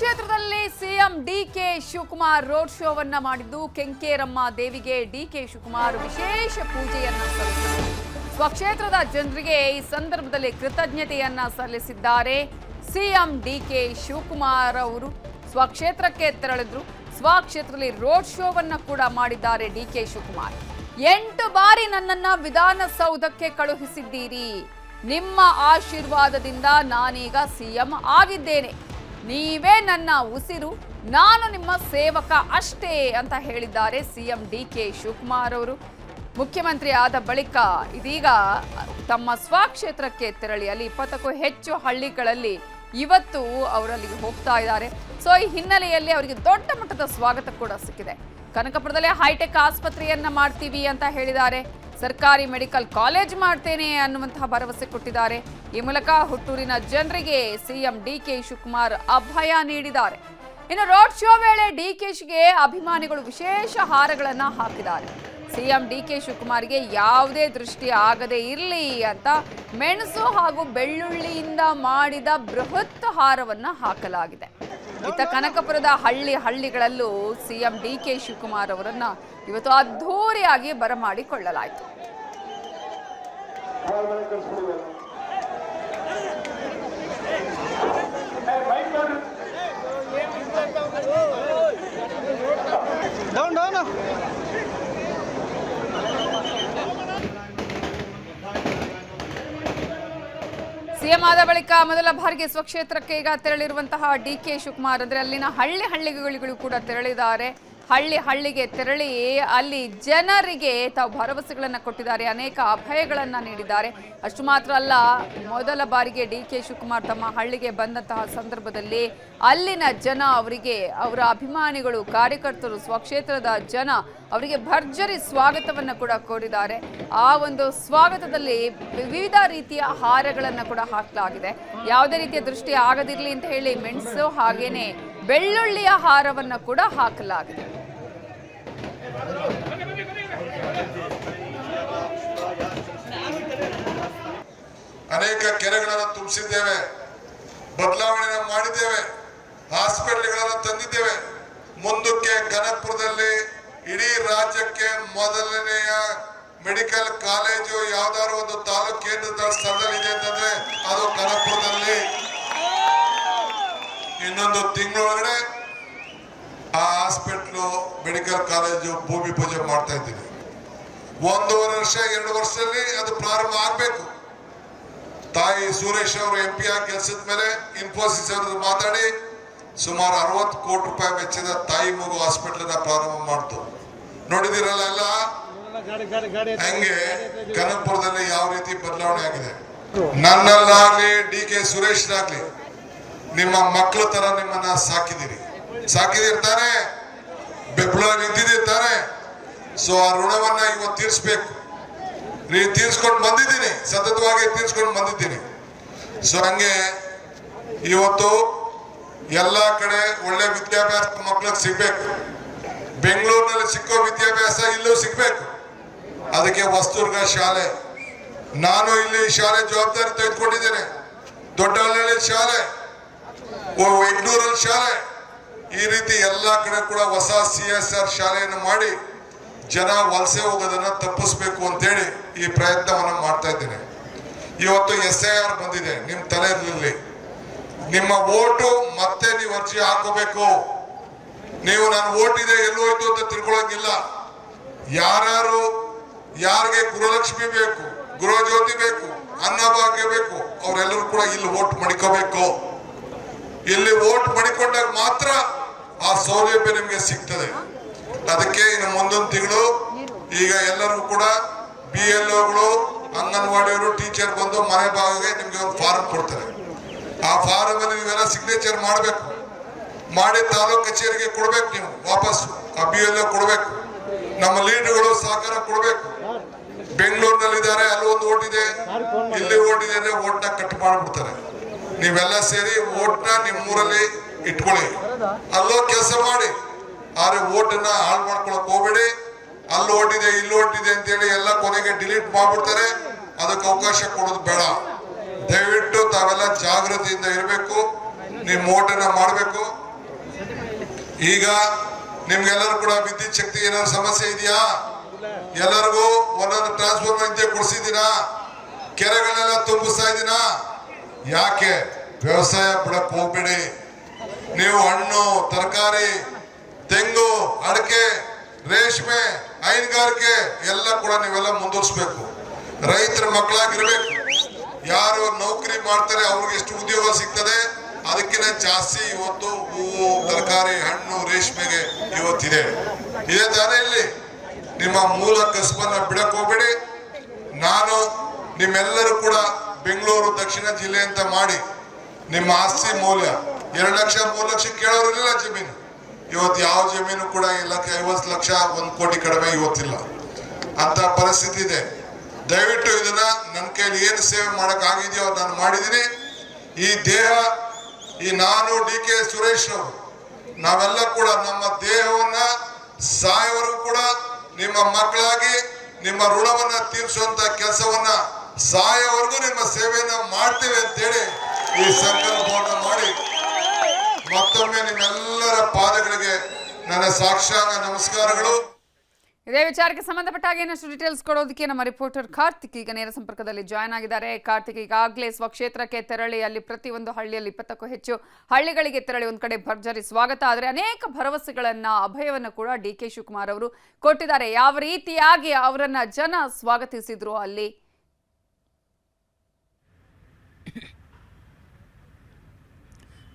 ಸ್ವಕ್ಷೇತ್ರದಲ್ಲಿ CM DK Shivakumar road ಶೋವನ್ನ ಮಾಡಿದ್ದು ಕೆಂಕೇರಮ್ಮ ದೇವಿಗೆ DK Shivakumar ವಿಶೇಷ ಪೂಜೆಯನ್ನ ಸಲ್ಲಿಸಿದರು. ಸ್ವಕ್ಷೇತ್ರದ ಜನರಿಗೆ ಈ ಸಂದರ್ಭದಲ್ಲಿ ಕೃತಜ್ಞತೆಯನ್ನ ಸಲ್ಲಿಸಿದ್ದಾರೆ. ಸಿಎಂ ಡಿಕೆ ಶಿವಕುಮಾರ್ ಅವರು ಸ್ವಕ್ಷೇತ್ರಕ್ಕೆ ತೆರಳಿದ್ರು. ಸ್ವಕ್ಷೇತ್ರದಲ್ಲಿ ರೋಡ್ ಶೋವನ್ನ ಕೂಡ ಮಾಡಿದ್ದಾರೆ ಡಿಕೆ ಶಿವಕುಮಾರ್. 8 ಬಾರಿ ನನ್ನನ್ನ ವಿಧಾನಸೌಧಕ್ಕೆ ಕಳುಹಿಸಿದ್ದೀರಿ. ನಿಮ್ಮ ಆಶೀರ್ವಾದದಿಂದ ನಾನೀಗ ಸಿಎಂ ಆಗಿದ್ದೇನೆ. ನೀವೇ ನನ್ನ ಉಸಿರು, ನಾನು ನಿಮ್ಮ ಸೇವಕ ಅಷ್ಟೇ ಅಂತ ಹೇಳಿದ್ದಾರೆ ಸಿಎಂ ಡಿಕೆ ಶಿವಕುಮಾರ್ ಅವರು. ಮುಖ್ಯಮಂತ್ರಿ ಆದ ಬಳಿಕ ಇದೀಗ ತಮ್ಮ ಸ್ವಕ್ಷೇತ್ರಕ್ಕೆ ತೆರಳಿ ಅಲ್ಲಿ 20ಕ್ಕೂ ಹೆಚ್ಚು ಹಳ್ಳಿಗಳಲ್ಲಿ ಇವತ್ತು ಅವರಲ್ಲಿಗೆ ಹೋಗ್ತಾ ಇದ್ದಾರೆ. ಸೊ ಈ ಹಿನ್ನೆಲೆಯಲ್ಲಿ ಅವರಿಗೆ ದೊಡ್ಡ ಮಟ್ಟದ ಸ್ವಾಗತ ಕೂಡ ಸಿಕ್ಕಿದೆ. ಕನಕಪುರದಲ್ಲೇ ಹೈಟೆಕ್ ಆಸ್ಪತ್ರೆಯನ್ನ ಮಾಡ್ತೀವಿ ಅಂತ ಹೇಳಿದ್ದಾರೆ. ಸರ್ಕಾರಿ ಮೆಡಿಕಲ್ ಕಾಲೇಜ್ ಮಾಡ್ತೇನೆ ಅನ್ನುವಂತಹ ಭರವಸೆ ಕೊಟ್ಟಿದ್ದಾರೆ. ಈ ಮೂಲಕ ಹುಟ್ಟೂರಿನ ಜನರಿಗೆ ಸಿಎಂ ಡಿಕೆ ಶಿವಕುಮಾರ್ ಅಭಯ ನೀಡಿದ್ದಾರೆ. ಇನ್ನು ರೋಡ್ ಶೋ ವೇಳೆ ಡಿಕೆಶಿಗೆ ಅಭಿಮಾನಿಗಳು ವಿಶೇಷ ಹಾರಗಳನ್ನ ಹಾಕಿದ್ದಾರೆ. ಸಿಎಂ ಡಿಕೆ ಶಿವಕುಮಾರ್ಗೆ ಯಾವುದೇ ದೃಷ್ಟಿ ಆಗದೆ ಇರಲಿ ಅಂತ ಮೆಣಸು ಹಾಗೂ ಬೆಳ್ಳುಳ್ಳಿಯಿಂದ ಮಾಡಿದ ಬೃಹತ್ ಹಾರವನ್ನ ಹಾಕಲಾಗಿದೆ. ಇತ್ತ ಕನಕಪುರದ ಹಳ್ಳಿಗಳಲ್ಲೂ ಸಿಎಂ ಡಿಕೆ ಶಿವಕುಮಾರ್ ಅವರನ್ನ ಇವತ್ತು ಅದ್ಧೂರಿಯಾಗಿ ಬರಮಾಡಿಕೊಳ್ಳಲಾಯಿತು. ಸಿಎಂ ಆದ ಬಳಿಕ ಮೊದಲ ಬಾರಿಗೆ ಸ್ವಕ್ಷೇತ್ರಕ್ಕೆ ಈಗ ತೆರಳಿರುವಂತಹ ಡಿಕೆ ಶಿವಕುಮಾರ್ ಅಂದ್ರೆ ಅಲ್ಲಿನ ಹಳ್ಳಿಗಳಿಗೂ ಕೂಡ ತೆರಳಿದ್ದಾರೆ. ಹಳ್ಳಿಗೆ ತೆರಳಿ ಅಲ್ಲಿ ಜನರಿಗೆ ತಾವು ಭರವಸೆಗಳನ್ನು ಕೊಟ್ಟಿದ್ದಾರೆ, ಅನೇಕ ಅಭಯಗಳನ್ನು ನೀಡಿದ್ದಾರೆ. ಅಷ್ಟು ಮಾತ್ರ ಅಲ್ಲ, ಮೊದಲ ಬಾರಿಗೆ ಡಿಕೆ ಶಿವಕುಮಾರ್ ತಮ್ಮ ಹಳ್ಳಿಗೆ ಬಂದಂತಹ ಸಂದರ್ಭದಲ್ಲಿ ಅಲ್ಲಿನ ಜನ ಅವರಿಗೆ, ಅವರ ಅಭಿಮಾನಿಗಳು, ಕಾರ್ಯಕರ್ತರು, ಸ್ವಕ್ಷೇತ್ರದ ಜನ ಅವರಿಗೆ ಭರ್ಜರಿ ಸ್ವಾಗತವನ್ನು ಕೂಡ ಕೋರಿದ್ದಾರೆ. ಆ ಒಂದು ಸ್ವಾಗತದಲ್ಲಿ ವಿವಿಧ ರೀತಿಯ ಹಾರಗಳನ್ನು ಕೂಡ ಹಾಕಲಾಗಿದೆ. ಯಾವುದೇ ರೀತಿಯ ದೃಷ್ಟಿ ಆಗದಿರಲಿ ಅಂತ ಹೇಳಿ ಮೆಣಸು ಹಾಗೇನೆ ಬೆಳ್ಳುಳ್ಳಿಯ ಹಾರವನ್ನು ಕೂಡ ಹಾಕಲಾಗಿದೆ. ಅನೇಕ ಕೆರೆಗಳನ್ನು ತುಂಬಿಸಿದ್ದೇವೆ, ಬದಲಾವಣೆ ಮಾಡಿದ್ದೇವೆ, ಹಾಸ್ಪಿಟಲ್ಗಳನ್ನು ತಂದಿದ್ದೇವೆ. ಮುಂದಕ್ಕೆ ಕನಕಪುರದಲ್ಲಿ ಇಡೀ ರಾಜ್ಯಕ್ಕೆ ಮೊದಲನೆಯ ಮೆಡಿಕಲ್ ಕಾಲೇಜು ಯಾವ್ದಾದ್ರು ಒಂದು ತಾಲೂಕು ಕೇಂದ್ರದ ಸ್ಥಳದಲ್ಲಿ ಇದೆ ಅಂತಂದ್ರೆ ಅದು ಕನಕಪುರದಲ್ಲಿ. ಇನ್ನೊಂದು ತಿಂಗಳೊಳಗಡೆ ಆ ಹಾಸ್ಪಿಟ್ಲು ಮೆಡಿಕಲ್ ಕಾಲೇಜು ಭೂಮಿ ಪೂಜೆ ಮಾಡ್ತಾ ಇದ್ದೀವಿ. 1.5 ವರ್ಷ 2 ವರ್ಷದಲ್ಲಿ ಅದು ಪ್ರಾರಂಭ ಆಗ್ಬೇಕು. ತಾಯಿ ಸುರೇಶ್ ಅವರು MP ಆಗಿ ಕೆಲಸದ ಮೇಲೆ ಇನ್ಫೋಸಿಸ್ ಅವರು ಮಾತಾಡಿ ಸುಮಾರು 60 ಕೋಟಿ ರೂಪಾಯಿ ವೆಚ್ಚದ ತಾಯಿ ಮಗು ಹಾಸ್ಪಿಟಲ್ ಪ್ರಾರಂಭ ಮಾಡ್ತು. ನೋಡಿದಿರಲ್ಲ ಎಲ್ಲ ಹಂಗೆ ಕನಕಪುರದಲ್ಲಿ ಯಾವ ರೀತಿ ಬದಲಾವಣೆ ಆಗಿದೆ. ನನ್ನಲ್ಲಾಗ್ಲಿ DK ಸುರೇಶ್ನಾಗ್ಲಿ ನಿಮ್ಮ ಮಕ್ಕಳ ತರ ನಿಮ್ಮನ್ನ ಸಾಕಿದಿರ್ತಾರೆ, ಬೆಂಬಲ ನಿಂತಿರ್ತಾರೆ. ಸೊ ಆ ಋಣವನ್ನ ಇವತ್ತು ತೀರಿಸ್ಬೇಕು. ನೀವು ತೀರ್ಸ್ಕೊಂಡು ಬಂದಿದ್ದೀನಿ, ಸತತವಾಗಿ ತೀರ್ಸ್ಕೊಂಡು ಬಂದಿದ್ದೀನಿ. ಸೊ ಹಂಗೆ ಇವತ್ತು ಎಲ್ಲಾ ಕಡೆ ಒಳ್ಳೆ ವಿದ್ಯಾಭ್ಯಾಸ ಮಕ್ಕಳಿಗೆ ಸಿಗ್ಬೇಕು. ಬೆಂಗಳೂರಿನಲ್ಲಿ ಸಿಕ್ಕೋ ವಿದ್ಯಾಭ್ಯಾಸ ಇಲ್ಲೂ ಸಿಗ್ಬೇಕು. ಅದಕ್ಕೆ ಹೊಸದುರ್ಗ ಶಾಲೆ, ನಾನು ಇಲ್ಲಿ ಶಾಲೆ ಜವಾಬ್ದಾರಿ ತೆಗೆದುಕೊಂಡಿದ್ದೇನೆ. ದೊಡ್ಡಹಳ್ಳಿ ಶಾಲೆ, ಯಗ್ನೂರಲ್ಲಿ ಶಾಲೆ, ಈ ರೀತಿ ಎಲ್ಲಾ ಕಡೆ ಕೂಡ ಹೊಸ CSR ಶಾಲೆಯನ್ನು ಮಾಡಿ ಜನ ವಲಸೆ ಹೋಗೋದನ್ನ ತಪ್ಪಿಸ್ಬೇಕು ಅಂತೇಳಿ ಈ ಪ್ರಯತ್ನವನ್ನು ಮಾಡ್ತಾ ಇದ್ದೇನೆ. ಇವತ್ತು SIR ಬಂದಿದೆ, ನಿಮ್ ತಲೆಯಲ್ಲಿ ನಿಮ್ಮ ಓಟು ಮತ್ತೆ ನೀವು ಅರ್ಜಿ ಹಾಕೋಬೇಕು. ನೀವು ನನ್ನ ಓಟ್ ಇದೆ ಎಲ್ಲೋಯ್ತು ಅಂತ ತಿಳ್ಕೊಳ್ಳೋಂಗಿಲ್ಲ. ಯಾರಿಗೆ ಗೃಹಲಕ್ಷ್ಮಿ ಬೇಕು, ಗೃಹಜ್ಯೋತಿ ಬೇಕು, ಅನ್ನಭಾಗ್ಯ ಬೇಕು, ಅವರೆಲ್ಲರೂ ಕೂಡ ಇಲ್ಲಿ ಓಟ್ ಮಾಡಿಕೋಬೇಕು. ಇಲ್ಲಿ ಓಟ್ ಮಾಡಿಕೊಂಡಾಗ ಮಾತ್ರ ಆ ಸೌಲಭ್ಯ ನಿಮ್ಗೆ ಸಿಗ್ತದೆ. ಅದಕ್ಕೆ ಇನ್ನು ಮುಂದೊಂದು ತಿಂಗಳು ಈಗ ಎಲ್ಲರೂ ಕೂಡ BLOಗಳು, ಅಂಗನವಾಡಿಯವರು, ಟೀಚರ್ ಬಂದು ಮನೆ ಭಾಗಕ್ಕೆ ನಿಮ್ಗೆ ಒಂದು ಫಾರಂ ಕೊಡ್ತಾರೆ. ಆ ಫಾರಂ ಅಲ್ಲಿ ನೀವೆಲ್ಲ ಸಿಗ್ನೇಚರ್ ಮಾಡಬೇಕು. ಮಾಡಿ ತಾಲೂಕು ಕಚೇರಿಗೆ ಕೊಡ್ಬೇಕು. ನೀವು ವಾಪಸ್ ಆ BLO ಕೊಡ್ಬೇಕು. ನಮ್ಮ ಲೀಡರ್ಗಳು ಸಹಕಾರ ಕೊಡ್ಬೇಕು. ಬೆಂಗಳೂರಿನಲ್ಲಿ ಇದ್ದಾರೆ, ಅಲ್ಲಿ ಒಂದು ಓಟ್ ಇದೆ, ಇಲ್ಲಿ ಓಟ್ ಇದೆ ಅಂದ್ರೆ ಓಟ್ನ ಕಟ್ ಮಾಡ್ಬಿಡ್ತಾರೆ. ನೀವೆಲ್ಲ ಸೇರಿ ಓಟ್ನ ನಿಮ್ಮೂರಲ್ಲಿ ಇಟ್ಕೊಳ್ಳಿ, ಅಲ್ಲೋ ಕೆಲಸ ಮಾಡಿ. ಆದ್ರೆ ಓಟನ್ನ ಹಾಳು ಮಾಡ್ಕೊಳಕ್ ಹೋಗ್ಬೇಡಿ. ಅಲ್ಲಿ ಓಟಿದೆ ಇಲ್ಲಿ ಓಟಿದೆ ಅಂತೇಳಿ ಎಲ್ಲ ಕೊನೆಗೆ ಡಿಲೀಟ್ ಮಾಡ್ಬಿಡ್ತಾರೆ. ಅದಕ್ಕೆ ಅವಕಾಶ ಕೊಡೋದು ಬೇಡ. ದಯವಿಟ್ಟು ತಾವೆಲ್ಲ ಜಾಗೃತಿಯಿಂದ ಇರಬೇಕು. ನೀವು ಓಟನ್ನ ಮಾಡಬೇಕು. ಈಗ ನಿಮ್ಗೆಲ್ಲರೂ ಕೂಡ ವಿದ್ಯುತ್ ಶಕ್ತಿ ಏನಾದ್ರು ಸಮಸ್ಯೆ ಇದೆಯಾ? ಎಲ್ಲರಿಗೂ ಒಂದೊಂದು ಟ್ರಾನ್ಸ್ಫಾರ್ಮರ್ ಇದ್ದೇ ಕೊಡಿಸಿದ್ದೀರಾ? ಕೆರೆಗಳನ್ನೆಲ್ಲ ತುಂಬಿಸ್ತಾ ಇದ್ದೀರಾ? ಯಾಕೆ ವ್ಯವಸಾಯ ಬಿಡಕ್ ಹೋಗ್ಬೇಡಿ. ನೀವು ಹಣ್ಣು, ತರಕಾರಿ, ತೆಂಗು, ಅಡಿಕೆ, ರೇಷ್ಮೆ, ಹೈನುಗಾರಿಕೆ ಎಲ್ಲ ಕೂಡ ನೀವೆಲ್ಲ ಮುಂದುವರಿಸಬೇಕು. ರೈತರ ಮಕ್ಕಳಾಗಿರ್ಬೇಕು. ಯಾರು ನೌಕರಿ ಮಾಡ್ತಾರೆ ಅವ್ರಿಗೆ ಎಷ್ಟು ಉದ್ಯೋಗ ಸಿಗ್ತದೆ ಅದಕ್ಕಿಂತ ಜಾಸ್ತಿ ಇವತ್ತು ಹೂವು, ತರಕಾರಿ, ಹಣ್ಣು, ರೇಷ್ಮೆಗೆ ಇವತ್ತಿದೆ. ಇದೇ ತಾನೇ ಇಲ್ಲಿ ನಿಮ್ಮ ಮೂಲ ಕಸಬನ್ನ ಬಿಡಕ್ ಹೋಗ್ಬೇಡಿ. ನಾನು ನಿಮ್ಮೆಲ್ಲರೂ ಕೂಡ ಬೆಂಗಳೂರು ದಕ್ಷಿಣ ಜಿಲ್ಲೆ ಅಂತ ಮಾಡಿ ನಿಮ್ಮ ಆಸ್ತಿ ಮೌಲ್ಯ 2 ಲಕ್ಷ 3 ಲಕ್ಷ ಕೇಳೋರಿಲ್ಲ ಜಮೀನು. ಇವತ್ತು ಯಾವ ಜಮೀನು ಕೂಡ 50 ಲಕ್ಷ 1 ಕೋಟಿ ಕಡಿಮೆ ಇವತ್ತಿಲ್ಲ ಅಂತ ಪರಿಸ್ಥಿತಿ ಇದೆ. ದಯವಿಟ್ಟು ಇದನ್ನ ನನ್ನ ಕೈಲಿ ಏನು ಸೇವೆ ಮಾಡಕ್ ಆಗಿದೆಯೋ ನಾನು ಮಾಡಿದ್ದೀನಿ. ಈ ದೇಹ, ಈ ನಾನು DK ಸುರೇಶ್ ಅವರು ನಾವೆಲ್ಲ ಕೂಡ ನಮ್ಮ ದೇಹವನ್ನ ಸಾಯವರೆಗೂ ಕೂಡ ನಿಮ್ಮ ಮಕ್ಕಳಾಗಿ ನಿಮ್ಮ ಋಣವನ್ನ ತೀರಿಸುವಂತ ಕೆಲಸವನ್ನ ಸಾಯವರೆಗೂ ನಿಮ್ಮ ಸೇವೆಯನ್ನ ಮಾಡ್ತೇವೆ ಅಂತೇಳಿ ಈ ಸಂಕಲ್ಪವನ್ನು ಮಾಡಿ ಮತ್ತೊಮ್ಮೆ ನಿಮ್ಮೆಲ್ಲರ ಪಾದಗಳಿಗೆ ನನ್ನ ಸಾಷ್ಟಾಂಗ ನಮಸ್ಕಾರಗಳು. ಇದೇ ವಿಚಾರಕ್ಕೆ ಸಂಬಂಧಪಟ್ಟ ಹಾಗೆ ಇನ್ನಷ್ಟು ಡೀಟೇಲ್ಸ್ ಕೊಡೋದಕ್ಕೆ ನಮ್ಮ ರಿಪೋರ್ಟರ್ ಕಾರ್ತಿಕ್ ಈಗ ನೇರ ಸಂಪರ್ಕದಲ್ಲಿ ಜಾಯ್ನ್ ಆಗಿದ್ದಾರೆ. ಕಾರ್ತಿಕ್, ಈಗಾಗಲೇ ಸ್ವಕ್ಷೇತ್ರಕ್ಕೆ ತೆರಳಿ ಅಲ್ಲಿ ಪ್ರತಿಯೊಂದು ಹಳ್ಳಿಯಲ್ಲಿ 20ಕ್ಕೂ ಹೆಚ್ಚು ಹಳ್ಳಿಗಳಿಗೆ ತೆರಳಿ ಒಂದ್ ಕಡೆ ಭರ್ಜರಿ ಸ್ವಾಗತ, ಆದರೆ ಅನೇಕ ಭರವಸೆಗಳನ್ನ, ಅಭಯವನ್ನ ಕೂಡ DK ಶಿವಕುಮಾರ್ ಅವರು ಕೊಟ್ಟಿದ್ದಾರೆ. ಯಾವ ರೀತಿಯಾಗಿ ಅವರನ್ನ ಜನ ಸ್ವಾಗತಿಸಿದ್ರು ಅಲ್ಲಿ?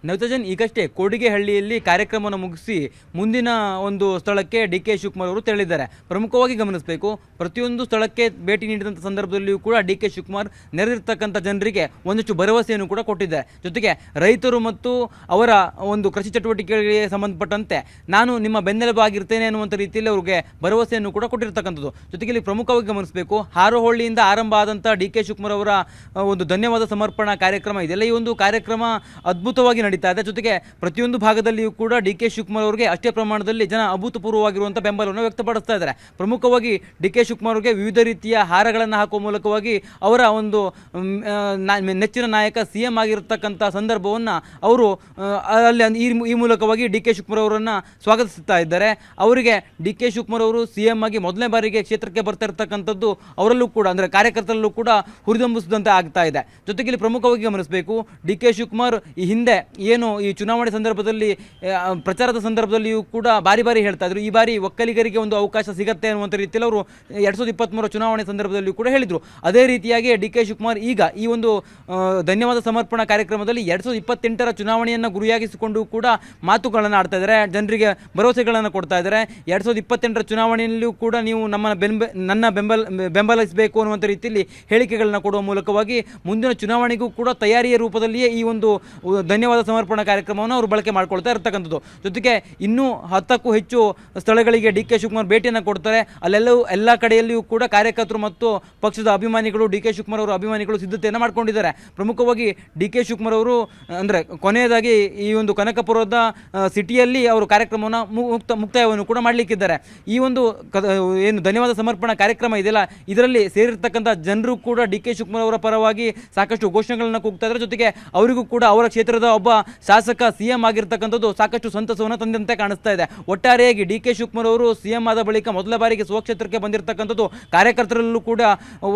ನವತಜನ್, ಈಗಷ್ಟೇ ಕೋಡಿಗೆಹಳ್ಳಿಯಲ್ಲಿ ಕಾರ್ಯಕ್ರಮವನ್ನು ಮುಗಿಸಿ ಮುಂದಿನ ಒಂದು ಸ್ಥಳಕ್ಕೆ DK ಶಿವಕುಮಾರ್ ಅವರು ತೆರಳಿದ್ದಾರೆ. ಪ್ರಮುಖವಾಗಿ ಗಮನಿಸಬೇಕು, ಪ್ರತಿಯೊಂದು ಸ್ಥಳಕ್ಕೆ ಭೇಟಿ ನೀಡಿದಂಥ ಸಂದರ್ಭದಲ್ಲಿಯೂ ಕೂಡ DK ಶಿವಕುಮಾರ್ ನೆರೆದಿರ್ತಕ್ಕಂಥ ಜನರಿಗೆ ಒಂದಷ್ಟು ಭರವಸೆಯನ್ನು ಕೂಡ ಕೊಟ್ಟಿದ್ದಾರೆ. ಜೊತೆಗೆ ರೈತರು ಮತ್ತು ಅವರ ಒಂದು ಕೃಷಿ ಚಟುವಟಿಕೆಗಳಿಗೆ ಸಂಬಂಧಪಟ್ಟಂತೆ ನಾನು ನಿಮ್ಮ ಬೆನ್ನೆಲುಬಾಗಿರ್ತೇನೆ ಅನ್ನುವಂಥ ರೀತಿಯಲ್ಲಿ ಅವರಿಗೆ ಭರವಸೆಯನ್ನು ಕೂಡ ಕೊಟ್ಟಿರ್ತಕ್ಕಂಥದ್ದು. ಜೊತೆಗೆ ಇಲ್ಲಿ ಪ್ರಮುಖವಾಗಿ ಗಮನಿಸಬೇಕು, ಹಾರೋಹಳ್ಳಿಯಿಂದ ಆರಂಭ ಆದಂಥ DK ಶಿವಕುಮಾರ್ ಅವರ ಒಂದು ಧನ್ಯವಾದ ಸಮರ್ಪಣಾ ಕಾರ್ಯಕ್ರಮ ಇದೆಲ್ಲ. ಈ ಒಂದು ಕಾರ್ಯಕ್ರಮ ಅದ್ಭುತವಾಗಿ ನಡೀತಾ ಇದೆ. ಜೊತೆಗೆ ಪ್ರತಿಯೊಂದು ಭಾಗದಲ್ಲಿಯೂ ಕೂಡ DK ಶಿವಕುಮಾರ್ ಅವರಿಗೆ ಅಷ್ಟೇ ಪ್ರಮಾಣದಲ್ಲಿ ಜನ ಅಭೂತಪೂರ್ವವಾಗಿರುವಂಥ ಬೆಂಬಲವನ್ನು ವ್ಯಕ್ತಪಡಿಸ್ತಾ ಇದ್ದಾರೆ. ಪ್ರಮುಖವಾಗಿ DK ಶಿವಕುಮಾರ್ ಅವರಿಗೆ ವಿವಿಧ ರೀತಿಯ ಹಾರಗಳನ್ನು ಹಾಕುವ ಮೂಲಕವಾಗಿ ಅವರ ಒಂದು ನೆಚ್ಚಿನ ನಾಯಕ CM ಆಗಿರತಕ್ಕಂಥ ಸಂದರ್ಭವನ್ನು ಅವರು ಅಲ್ಲಿ ಈ ಮೂಲಕವಾಗಿ DK ಶಿವಕುಮಾರ್ ಅವರನ್ನು ಸ್ವಾಗತಿಸ್ತಾ ಇದ್ದಾರೆ. ಅವರಿಗೆ DK ಶಿವಕುಮಾರ್ ಅವರು CM ಆಗಿ ಮೊದಲನೇ ಬಾರಿಗೆ ಕ್ಷೇತ್ರಕ್ಕೆ ಬರ್ತಾ ಇರತಕ್ಕಂಥದ್ದು ಅವರಲ್ಲೂ ಕೂಡ, ಅಂದರೆ ಕಾರ್ಯಕರ್ತರಲ್ಲೂ ಕೂಡ ಹುರಿದಂಬಿಸಿದಂತೆ ಆಗ್ತಾ ಇದೆ. ಜೊತೆಗೆ ಇಲ್ಲಿ ಪ್ರಮುಖವಾಗಿ ಗಮನಿಸಬೇಕು, DK ಶಿವಕುಮಾರ್ ಈ ಹಿಂದೆ ಏನು ಈ ಚುನಾವಣೆ ಸಂದರ್ಭದಲ್ಲಿ ಪ್ರಚಾರದ ಸಂದರ್ಭದಲ್ಲಿಯೂ ಕೂಡ ಬಾರಿ ಹೇಳ್ತಾ ಇದ್ರು, ಈ ಬಾರಿ ಒಕ್ಕಲಿಗರಿಗೆ ಒಂದು ಅವಕಾಶ ಸಿಗತ್ತೆ ಅನ್ನುವಂಥ ರೀತಿಯಲ್ಲಿ ಅವರು 2023 ಚುನಾವಣೆ ಸಂದರ್ಭದಲ್ಲಿಯೂ ಕೂಡ ಹೇಳಿದರು. ಅದೇ ರೀತಿಯಾಗಿ DK ಶಿವಕುಮಾರ್ ಈಗ ಈ ಒಂದು ಧನ್ಯವಾದ ಸಮರ್ಪಣಾ ಕಾರ್ಯಕ್ರಮದಲ್ಲಿ 2028 ಚುನಾವಣೆಯನ್ನು ಗುರಿಯಾಗಿಸಿಕೊಂಡು ಕೂಡ ಮಾತುಗಳನ್ನು ಆಡ್ತಾ ಇದ್ದಾರೆ, ಜನರಿಗೆ ಭರವಸೆಗಳನ್ನು ಕೊಡ್ತಾ ಇದ್ದಾರೆ. 2028 ಚುನಾವಣೆಯಲ್ಲಿಯೂ ಕೂಡ ನೀವು ನನ್ನ ಬೆಂಬಲಿಸಬೇಕು ಅನ್ನುವಂಥ ರೀತಿಯಲ್ಲಿ ಹೇಳಿಕೆಗಳನ್ನ ಕೊಡುವ ಮೂಲಕವಾಗಿ ಮುಂದಿನ ಚುನಾವಣೆಗೂ ಕೂಡ ತಯಾರಿಯ ರೂಪದಲ್ಲಿಯೇ ಈ ಒಂದು ಧನ್ಯವಾದ ಸಮರ್ಪಣಾ ಕಾರ್ಯಕ್ರಮವನ್ನು ಅವರು ಬಳಕೆ ಮಾಡ್ಕೊಳ್ತಾ ಇರ್ತಕ್ಕಂಥದ್ದು. ಜೊತೆಗೆ ಇನ್ನೂ 10ಕ್ಕೂ ಹೆಚ್ಚು ಸ್ಥಳಗಳಿಗೆ DK ಶಿವಕುಮಾರ್ ಭೇಟಿಯನ್ನು ಕೊಡ್ತಾರೆ. ಎಲ್ಲ ಕಡೆಯಲ್ಲಿಯೂ ಕೂಡ ಕಾರ್ಯಕರ್ತರು ಮತ್ತು ಪಕ್ಷದ ಅಭಿಮಾನಿಗಳು, DK ಶಿವಕುಮಾರ್ ಅವರ ಅಭಿಮಾನಿಗಳು ಸಿದ್ಧತೆಯನ್ನು ಮಾಡ್ಕೊಂಡಿದ್ದಾರೆ. ಪ್ರಮುಖವಾಗಿ DK ಶಿವಕುಮಾರ್ ಅವರು ಅಂದರೆ ಕೊನೆಯದಾಗಿ ಈ ಒಂದು ಕನಕಪುರದ ಸಿಟಿಯಲ್ಲಿ ಅವರು ಕಾರ್ಯಕ್ರಮವನ್ನು ಮುಕ್ತಾಯವನ್ನು ಕೂಡ ಮಾಡಲಿಕ್ಕಿದ್ದಾರೆ. ಈ ಒಂದು ಏನು ಧನ್ಯವಾದ ಸಮರ್ಪಣಾ ಕಾರ್ಯಕ್ರಮ ಇದೆಯಲ್ಲ, ಇದರಲ್ಲಿ ಸೇರಿರ್ತಕ್ಕಂಥ ಜನರು ಕೂಡ DK ಶಿವಕುಮಾರ್ ಅವರ ಪರವಾಗಿ ಸಾಕಷ್ಟು ಘೋಷಣೆಗಳನ್ನು ಕೂಗ್ತಾ ಇದ್ದಾರೆ. ಜೊತೆಗೆ ಅವರಿಗೂ ಕೂಡ ಅವರ ಕ್ಷೇತ್ರದ ಒಬ್ಬ ಶಾಸಕ CM ಆಗಿರ್ತಕ್ಕಂಥದ್ದು ಸಾಕಷ್ಟು ಸಂತಸವನ್ನು ತಂದಂತೆ ಕಾಣಿಸ್ತಾ ಇದೆ. ಒಟ್ಟಾರೆಯಾಗಿ DK ಶಿವಕುಮಾರ್ ಅವರು CM ಆದ ಬಳಿಕ ಮೊದಲ ಬಾರಿಗೆ ಸ್ವಕ್ಷೇತ್ರಕ್ಕೆ ಬಂದಿರತಕ್ಕಂಥದ್ದು ಕಾರ್ಯಕರ್ತರಲ್ಲೂ ಕೂಡ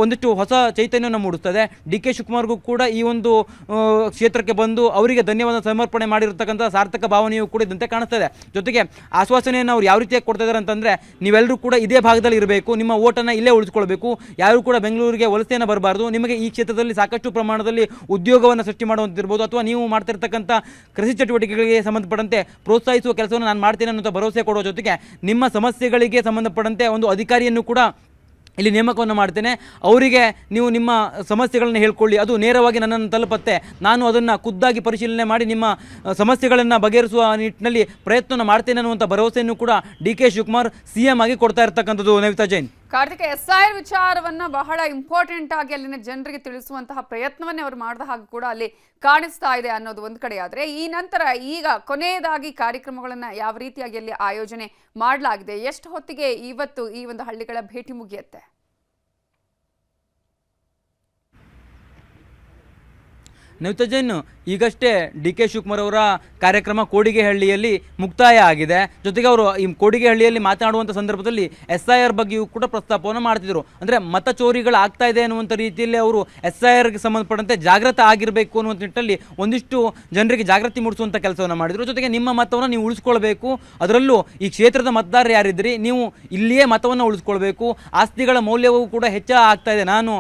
ಒಂದಿಷ್ಟು ಹೊಸ ಚೈತನ್ಯವನ್ನು ಮೂಡಿಸ್ತದೆ. DK ಶಿವಕುಮಾರ್ಗೂ ಕೂಡ ಈ ಒಂದು ಕ್ಷೇತ್ರಕ್ಕೆ ಬಂದು ಅವರಿಗೆ ಧನ್ಯವಾದ ಸಮರ್ಪಣೆ ಮಾಡಿರತಕ್ಕಂಥ ಸಾರ್ಥಕ ಭಾವನೆಯೂ ಕೂಡ ಇದ್ದಂತೆ ಕಾಣಿಸ್ತಾ ಇದೆ. ಜೊತೆಗೆ ಆಶ್ವಾಸನೆಯನ್ನು ಅವ್ರು ಯಾವ ರೀತಿಯಾಗಿ ಕೊಡ್ತಾ ಇದ್ದಾರೆ ಅಂತಂದರೆ, ನೀವೆಲ್ಲರೂ ಕೂಡ ಇದೇ ಭಾಗದಲ್ಲಿ ಇರಬೇಕು, ನಿಮ್ಮ ಓಟನ್ನು ಇಲ್ಲೇ ಉಳಿಸ್ಕೊಳ್ಬೇಕು, ಯಾರು ಕೂಡ ಬೆಂಗಳೂರಿಗೆ ವಲಸೆಯನ್ನು ಬರಬಾರ್ದು, ನಿಮಗೆ ಈ ಕ್ಷೇತ್ರದಲ್ಲಿ ಸಾಕಷ್ಟು ಪ್ರಮಾಣದಲ್ಲಿ ಉದ್ಯೋಗವನ್ನು ಸೃಷ್ಟಿ ಮಾಡುವಂತಿರ್ಬೋದು, ಅಥವಾ ನೀವು ಮಾಡ್ತಿರ್ತಕ್ಕಂಥ ಕೃಷಿ ಚಟುವಟಿಕೆಗಳಿಗೆ ಸಂಬಂಧಪಟ್ಟಂತೆ ಪ್ರೋತ್ಸಾಹಿಸುವ ಕೆಲಸವನ್ನು ನಾನು ಮಾಡ್ತೇನೆ ಅನ್ನೋ ಭರವಸೆ ಕೊಡೋ ಜೊತೆಗೆ ನಿಮ್ಮ ಸಮಸ್ಯೆಗಳಿಗೆ ಸಂಬಂಧಪಟ್ಟಂತೆ ಒಂದು ಅಧಿಕಾರಿಯನ್ನು ಕೂಡ ಇಲ್ಲಿ ನೇಮಕವನ್ನು ಮಾಡ್ತೇನೆ, ಅವರಿಗೆ ನೀವು ನಿಮ್ಮ ಸಮಸ್ಯೆಗಳನ್ನು ಹೇಳ್ಕೊಳ್ಳಿ, ಅದು ನೇರವಾಗಿ ನನ್ನನ್ನು ತಲುಪತ್ತೆ, ನಾನು ಅದನ್ನು ಖುದ್ದಾಗಿ ಪರಿಶೀಲನೆ ಮಾಡಿ ನಿಮ್ಮ ಸಮಸ್ಯೆಗಳನ್ನು ಬಗೆಹರಿಸುವ ನಿಟ್ಟಿನಲ್ಲಿ ಪ್ರಯತ್ನ ಮಾಡ್ತೇನೆ ಅನ್ನುವಂಥ ಭರವಸೆಯನ್ನು ಕೂಡ DK ಶಿವಕುಮಾರ್ CM ಆಗಿ ಕೊಡ್ತಾ ಇರ್ತಕ್ಕಂಥದ್ದು. ನವಿತಾ ಜೈನ್. ಕಾರ್ತಿಕ್, SIR ವಿಚಾರವನ್ನ ಬಹಳ ಇಂಪಾರ್ಟೆಂಟ್ ಆಗಿ ಅಲ್ಲಿನ ಜನರಿಗೆ ತಿಳಿಸುವಂತಹ ಪ್ರಯತ್ನವನ್ನೇ ಅವರು ಮಾಡಿದ ಹಾಗೆ ಕೂಡ ಅಲ್ಲಿ ಕಾಣಿಸ್ತಾ ಇದೆ ಅನ್ನೋದು ಒಂದು ಕಡೆ. ಆದರೆ ಈ ನಂತರ ಈಗ ಕೊನೆಯದಾಗಿ ಕಾರ್ಯಕ್ರಮಗಳನ್ನ ಯಾವ ರೀತಿಯಾಗಿ ಅಲ್ಲಿ ಆಯೋಜನೆ ಮಾಡಲಾಗಿದೆ, ಎಷ್ಟು ಹೊತ್ತಿಗೆ ಇವತ್ತು ಈ ಒಂದು ಹಳ್ಳಿಗಳ ಭೇಟಿ ಮುಗಿಯುತ್ತೆ? ನವಿತಾ ಜೈನ್, ಈಗಷ್ಟೇ ಡಿ ಕೆ ಶಿವಕುಮಾರ್ ಅವರ ಕಾರ್ಯಕ್ರಮ ಕೋಡಿಗೆಹಳ್ಳಿಯಲ್ಲಿ ಮುಕ್ತಾಯ ಆಗಿದೆ. ಜೊತೆಗೆ ಅವರು ಈ ಕೋಡಿಗೆಹಳ್ಳಿಯಲ್ಲಿ ಮಾತನಾಡುವಂಥ ಸಂದರ್ಭದಲ್ಲಿ SIR ಬಗ್ಗೆಯೂ ಕೂಡ ಪ್ರಸ್ತಾಪವನ್ನು ಮಾಡ್ತಿದ್ರು. ಅಂದರೆ ಮತ ಚೋರಿಗಳು ಆಗ್ತಾ ಇದೆ ಅನ್ನುವಂಥ ರೀತಿಯಲ್ಲಿ ಅವರು SIRಗೆ ಸಂಬಂಧಪಟ್ಟಂತೆ ಜಾಗೃತ ಆಗಿರಬೇಕು ಅನ್ನುವಂಥ ನಿಟ್ಟಲ್ಲಿ ಒಂದಿಷ್ಟು ಜನರಿಗೆ ಜಾಗೃತಿ ಮೂಡಿಸುವಂಥ ಕೆಲಸವನ್ನು ಮಾಡಿದರು. ಜೊತೆಗೆ ನಿಮ್ಮ ಮತವನ್ನು ನೀವು ಉಳಿಸ್ಕೊಳ್ಬೇಕು, ಅದರಲ್ಲೂ ಈ ಕ್ಷೇತ್ರದ ಮತದಾರರು ಯಾರಿದ್ರಿ ನೀವು ಇಲ್ಲಿಯೇ ಮತವನ್ನು ಉಳಿಸ್ಕೊಳ್ಬೇಕು, ಆಸ್ತಿಗಳ ಮೌಲ್ಯವೂ ಕೂಡ ಹೆಚ್ಚಳ ಆಗ್ತಾ ಇದೆ, ನಾನು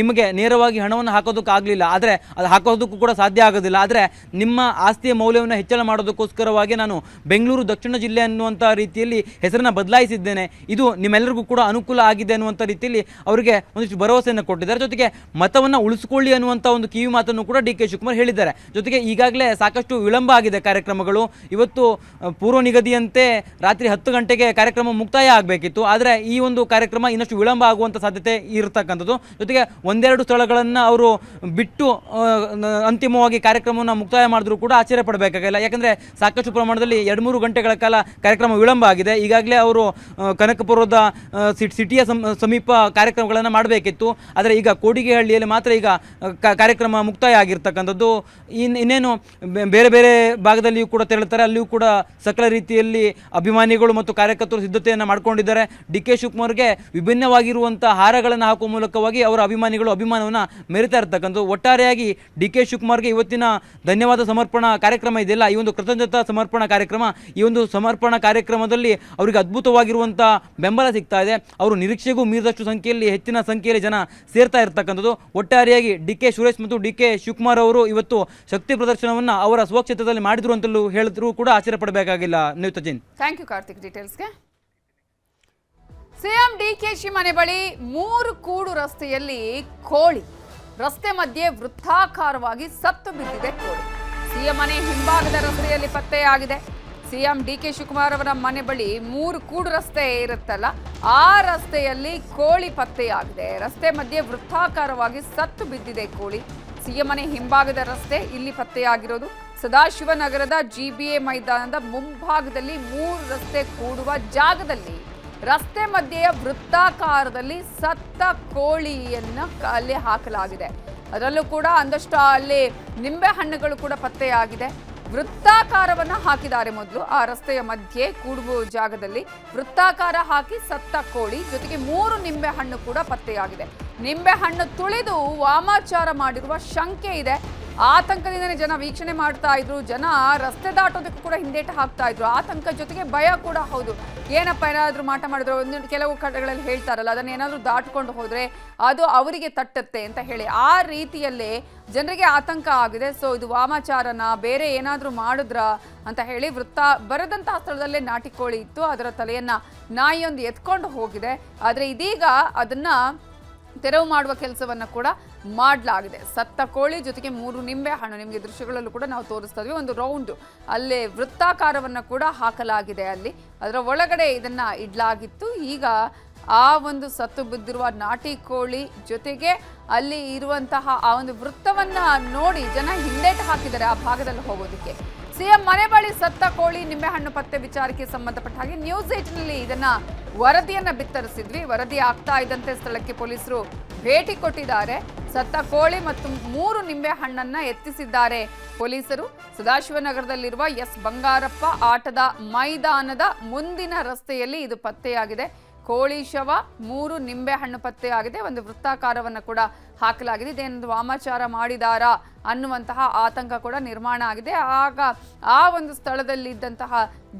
ನಿಮಗೆ ನೇರವಾಗಿ ಹಣವನ್ನು ಹಾಕೋದಕ್ಕಾಗಲಿಲ್ಲ, ಆದರೆ ಅದು ಹಾಕೋದಕ್ಕೂ ಕೂಡ ಸಾಧ್ಯ ಆಗೋದಿಲ್ಲ, ಆದರೆ ನಿಮ್ಮ ಆಸ್ತಿಯ ಮೌಲ್ಯವನ್ನು ಹೆಚ್ಚಳ ಮಾಡೋದಕ್ಕೋಸ್ಕರವಾಗಿ ನಾನು ಬೆಂಗಳೂರು ದಕ್ಷಿಣ ಜಿಲ್ಲೆ ಅನ್ನುವಂಥ ರೀತಿಯಲ್ಲಿ ಹೆಸರನ್ನು ಬದಲಾಯಿಸಿದ್ದೇನೆ, ಇದು ನಿಮ್ಮೆಲ್ಲರಿಗೂ ಕೂಡ ಅನುಕೂಲ ಆಗಿದೆ ಅನ್ನುವಂಥ ರೀತಿಯಲ್ಲಿ ಅವರಿಗೆ ಒಂದಿಷ್ಟು ಭರವಸೆಯನ್ನು ಕೊಟ್ಟಿದ್ದಾರೆ. ಜೊತೆಗೆ ಮತವನ್ನು ಉಳಿಸಿಕೊಳ್ಳಿ ಅನ್ನುವಂಥ ಒಂದು ಕಿವಿ ಮಾತನ್ನು ಕೂಡ ಡಿ ಕೆ ಶಿವಕುಮಾರ್ ಹೇಳಿದ್ದಾರೆ. ಜೊತೆಗೆ ಈಗಾಗಲೇ ಸಾಕಷ್ಟು ವಿಳಂಬ ಆಗಿದೆ ಕಾರ್ಯಕ್ರಮಗಳು. ಇವತ್ತು ಪೂರ್ವ ನಿಗದಿಯಂತೆ ರಾತ್ರಿ 10 ಗಂಟೆಗೆ ಕಾರ್ಯಕ್ರಮ ಮುಕ್ತಾಯ ಆಗಬೇಕಿತ್ತು, ಆದರೆ ಈ ಒಂದು ಕಾರ್ಯಕ್ರಮ ಇನ್ನಷ್ಟು ವಿಳಂಬ ಆಗುವಂಥ ಸಾಧ್ಯತೆ ಇರತಕ್ಕಂಥದ್ದು. ಜೊತೆಗೆ ಒಂದೆರಡು ಸ್ಥಳಗಳನ್ನು ಅವರು ಬಿಟ್ಟು ಅಂತಿಮವಾಗಿ ಕಾರ್ಯಕ್ರಮವನ್ನು ಮುಕ್ತಾಯ ಮಾಡಿದ್ರು ಕೂಡ ಆಶ್ಚರ್ಯ ಪಡಬೇಕಾಗಿಲ್ಲ. ಯಾಕಂದರೆ ಸಾಕಷ್ಟು ಪ್ರಮಾಣದಲ್ಲಿ 2-3 ಗಂಟೆಗಳ ಕಾಲ ಕಾರ್ಯಕ್ರಮ ವಿಳಂಬ ಆಗಿದೆ. ಈಗಾಗಲೇ ಅವರು ಕನಕಪುರದ ಸಿಟಿಯ ಸಮೀಪ ಕಾರ್ಯಕ್ರಮಗಳನ್ನು ಮಾಡಬೇಕಿತ್ತು, ಆದರೆ ಈಗ ಕೋಡಿಗೆಹಳ್ಳಿಯಲ್ಲಿ ಮಾತ್ರ ಈಗ ಕಾರ್ಯಕ್ರಮ ಮುಕ್ತಾಯ ಆಗಿರ್ತಕ್ಕಂಥದ್ದು. ಇನ್ನೇನು ಬೇರೆ ಬೇರೆ ಭಾಗದಲ್ಲಿಯೂ ಕೂಡ ತೆರಳುತ್ತಾರೆ, ಅಲ್ಲಿಯೂ ಕೂಡ ಸಕಲ ರೀತಿಯಲ್ಲಿ ಅಭಿಮಾನಿಗಳು ಮತ್ತು ಕಾರ್ಯಕರ್ತರು ಸಿದ್ಧತೆಯನ್ನು ಮಾಡ್ಕೊಂಡಿದ್ದಾರೆ. ಡಿ ಕೆ ಶಿವಕುಮಾರ್ಗೆ ವಿಭಿನ್ನವಾಗಿರುವಂಥ ಹಾರಗಳನ್ನು ಹಾಕುವ ಮೂಲಕವಾಗಿ ಅವರ ಅಭಿಮಾನಿಗಳು ಅಭಿಮಾನವನ್ನು ಮೆರಿತಾ ಇರ್ತಕ್ಕಂಥದ್ದು. ಒಟ್ಟಾರೆಯಾಗಿ ಡಿ ಕೆ ಶಿವಕುಮಾರ್ಗೆ ಇವತ್ತಿನ ಧನ್ಯವಾದ ಸಮರ್ಪಣಾ ಕಾರ್ಯಕ್ರಮ ಇದೆಯಲ್ಲ, ಈ ಒಂದು ಕೃತಜ್ಞತಾ ಸಮರ್ಪಣಾ ಕಾರ್ಯಕ್ರಮ, ಈ ಒಂದು ಸಮರ್ಪಣಾ ಕಾರ್ಯಕ್ರಮದಲ್ಲಿ ಅವರಿಗೆ ಅದ್ಭುತವಾಗಿರುವಂಥ ಬೆಂಬಲ ಸಿಗ್ತಾ ಇದೆ. ಅವರು ನಿರೀಕ್ಷೆಗೂ ಮೀರಿದಷ್ಟು ಸಂಖ್ಯೆಯಲ್ಲಿ ಹೆಚ್ಚಿನ ಸಂಖ್ಯೆಯಲ್ಲಿ ಜನ ಸೇರ್ತಾ ಇರ್ತಕ್ಕಂಥದ್ದು. ಒಟ್ಟಾರೆಯಾಗಿ ಡಿ ಕೆ ಸುರೇಶ್ ಮತ್ತು ಡಿ ಕೆ ಶಿವಕುಮಾರ್ ಅವರು ಇವತ್ತು ಶಕ್ತಿ ಪ್ರದರ್ಶನವನ್ನು ಅವರ ಸ್ವಕ್ಷೇತ್ರದಲ್ಲಿ ಮಾಡಿದ್ರು ಅಂತಲೂ ಹೇಳಿದ್ರು ಕೂಡ ಆಶ್ಚರ್ಯ ಪಡಬೇಕಾಗಿಲ್ಲ. ನವಿತಾ ಜೈನ್, ಥ್ಯಾಂಕ್ ಯು ಕಾರ್ತಿಕ್ ಡೀಟೇಲ್ಸ್ಗೆ. ಸಿಎಂ ಡಿಕೆಶಿ ಮನೆ ಬಳಿ 3 ಕೂಡು ರಸ್ತೆಯಲ್ಲಿ ಕೋಳಿ, ರಸ್ತೆ ಮಧ್ಯೆ ವೃತ್ತಾಕಾರವಾಗಿ ಸತ್ತು ಬಿದ್ದಿದೆ ಕೋಳಿ. ಸಿಎಂ ಮನೆ ಹಿಂಭಾಗದ ರಸ್ತೆಯಲ್ಲಿ ಪತ್ತೆಯಾಗಿದೆ. ಸಿಎಂ ಡಿಕೆ ಶಿವಕುಮಾರ್ ಅವರ ಮನೆ ಬಳಿ 3 ಕೂಡು ರಸ್ತೆ ಇರುತ್ತಲ್ಲ, ಆ ರಸ್ತೆಯಲ್ಲಿ ಕೋಳಿ ಪತ್ತೆಯಾಗಿದೆ. ರಸ್ತೆ ಮಧ್ಯೆ ವೃತ್ತಾಕಾರವಾಗಿ ಸತ್ತು ಬಿದ್ದಿದೆ ಕೋಳಿ. ಸಿಎಂ ಮನೆ ಹಿಂಭಾಗದ ರಸ್ತೆ ಇಲ್ಲಿ ಪತ್ತೆಯಾಗಿರೋದು. ಸದಾಶಿವನಗರದ GBA ಮೈದಾನದ ಮುಂಭಾಗದಲ್ಲಿ 3 ರಸ್ತೆ ಕೂಡುವ ಜಾಗದಲ್ಲಿ ರಸ್ತೆ ಮಧ್ಯೆಯ ವೃತ್ತಾಕಾರದಲ್ಲಿ ಸತ್ತ ಕೋಳಿಯನ್ನು ಅಲ್ಲಿ ಹಾಕಲಾಗಿದೆ. ಅದರಲ್ಲೂ ಕೂಡ ಒಂದಷ್ಟು ಅಲ್ಲಿ ನಿಂಬೆ ಹಣ್ಣುಗಳು ಕೂಡ ಪತ್ತೆಯಾಗಿದೆ. ವೃತ್ತಾಕಾರವನ್ನು ಹಾಕಿದ್ದಾರೆ. ಮೊದಲು ಆ ರಸ್ತೆಯ ಮಧ್ಯೆ ಕೂಡುವ ಜಾಗದಲ್ಲಿ ವೃತ್ತಾಕಾರ ಹಾಕಿ ಸತ್ತ ಕೋಳಿ, ಜೊತೆಗೆ 3 ನಿಂಬೆ ಹಣ್ಣು ಕೂಡ ಪತ್ತೆಯಾಗಿದೆ. ನಿಂಬೆ ಹಣ್ಣು ತುಳಿದು ವಾಮಾಚಾರ ಮಾಡಿರುವ ಶಂಕೆ ಇದೆ. ಆತಂಕದಿಂದನೇ ಜನ ವೀಕ್ಷಣೆ ಮಾಡ್ತಾ ಇದ್ರು. ಜನ ರಸ್ತೆ ದಾಟೋದಕ್ಕೂ ಕೂಡ ಹಿಂದೇಟು ಹಾಕ್ತಾ ಇದ್ರು. ಆತಂಕ ಜೊತೆಗೆ ಭಯ ಕೂಡ ಹೌದು. ಏನಪ್ಪ ಏನಾದರೂ ಮಾಟ ಮಾಡಿದ್ರು, ಕೆಲವು ಕಡೆಗಳಲ್ಲಿ ಹೇಳ್ತಾರಲ್ಲ, ಅದನ್ನ ಏನಾದರೂ ದಾಟ್ಕೊಂಡು ಹೋದ್ರೆ ಅದು ಅವರಿಗೆ ತಟ್ಟುತ್ತೆ ಅಂತ ಹೇಳಿ ಆ ರೀತಿಯಲ್ಲೇ ಜನರಿಗೆ ಆತಂಕ ಆಗಿದೆ. ಸೊ ಇದು ವಾಮಾಚಾರನ ಬೇರೆ ಏನಾದರೂ ಮಾಡಿದ್ರ ಅಂತ ಹೇಳಿ ಬರದಂತಹ ಸ್ಥಳದಲ್ಲೇ ನಾಟಿ ಕೋಳಿ ಇತ್ತು, ಅದರ ತಲೆಯನ್ನ ನಾಯಿಯೊಂದು ಎತ್ಕೊಂಡು ಹೋಗಿದೆ. ಆದರೆ ಇದೀಗ ಅದನ್ನ ತೆರವು ಮಾಡುವ ಕೆಲಸವನ್ನ ಕೂಡ ಮಾಡಲಾಗಿದೆ. ಸತ್ತ ಕೋಳಿ ಜೊತೆಗೆ 3 ನಿಂಬೆ ಹಣ್ಣು, ನಿಮಗೆ ದೃಶ್ಯಗಳಲ್ಲೂ ಕೂಡ ನಾವು ತೋರಿಸ್ತಾ ಇದ್ವಿ, ಒಂದು ರೌಂಡ್ ಅಲ್ಲೇ ವೃತ್ತಾಕಾರವನ್ನು ಕೂಡ ಹಾಕಲಾಗಿದೆ. ಅಲ್ಲಿ ಅದರ ಒಳಗಡೆ ಇದನ್ನ ಇಡ್ಲಾಗಿತ್ತು. ಈಗ ಆ ಒಂದು ಸತ್ತು ಬಿದ್ದಿರುವ ನಾಟಿ ಕೋಳಿ ಜೊತೆಗೆ ಅಲ್ಲಿ ಇರುವಂತಹ ಆ ಒಂದು ವೃತ್ತವನ್ನ ನೋಡಿ ಜನ ಹಿಂದೇಟು ಹಾಕಿದ್ದಾರೆ ಆ ಭಾಗದಲ್ಲಿ ಹೋಗೋದಕ್ಕೆ. ಸಿಎಂ ಮನೆ ಬಳಿ ಸತ್ತ ಕೋಳಿ ನಿಂಬೆಹಣ್ಣು ಪತ್ತೆ ವಿಚಾರಕ್ಕೆ ಸಂಬಂಧಪಟ್ಟ ಹಾಗೆ ನ್ಯೂಸ್ 8ನಲ್ಲಿ ಇದನ್ನ ವರದಿಯನ್ನ ಬಿತ್ತರಿಸಿದ್ವಿ. ವರದಿ ಆಗ್ತಾ ಇದ್ದಂತೆ ಸ್ಥಳಕ್ಕೆ ಪೊಲೀಸರು ಭೇಟಿ ಕೊಟ್ಟಿದ್ದಾರೆ. ಸತ್ತ ಕೋಳಿ ಮತ್ತು 3 ನಿಂಬೆ ಹಣ್ಣನ್ನ ಎತ್ತಿಸಿದ್ದಾರೆ ಪೊಲೀಸರು. ಸದಾಶಿವನಗರದಲ್ಲಿರುವ ಎಸ್ ಬಂಗಾರಪ್ಪ ಆಟದ ಮೈದಾನದ ಮುಂದಿನ ರಸ್ತೆಯಲ್ಲಿ ಇದು ಪತ್ತೆಯಾಗಿದೆ. ಕೋಳಿ ಶವ, 3 ನಿಂಬೆ ಹಣ್ಣು ಪತ್ತೆಯಾಗಿದೆ. ಒಂದು ವೃತ್ತಾಕಾರವನ್ನು ಕೂಡ ಹಾಕಲಾಗಿದೆ. ಇದೇನೊಂದು ವಾಮಾಚಾರ ಮಾಡಿದಾರಾ ಅನ್ನುವಂತಹ ಆತಂಕ ಕೂಡ ನಿರ್ಮಾಣ ಆಗಿದೆ. ಆಗ ಆ ಒಂದು ಸ್ಥಳದಲ್ಲಿ ಇದ್ದಂತಹ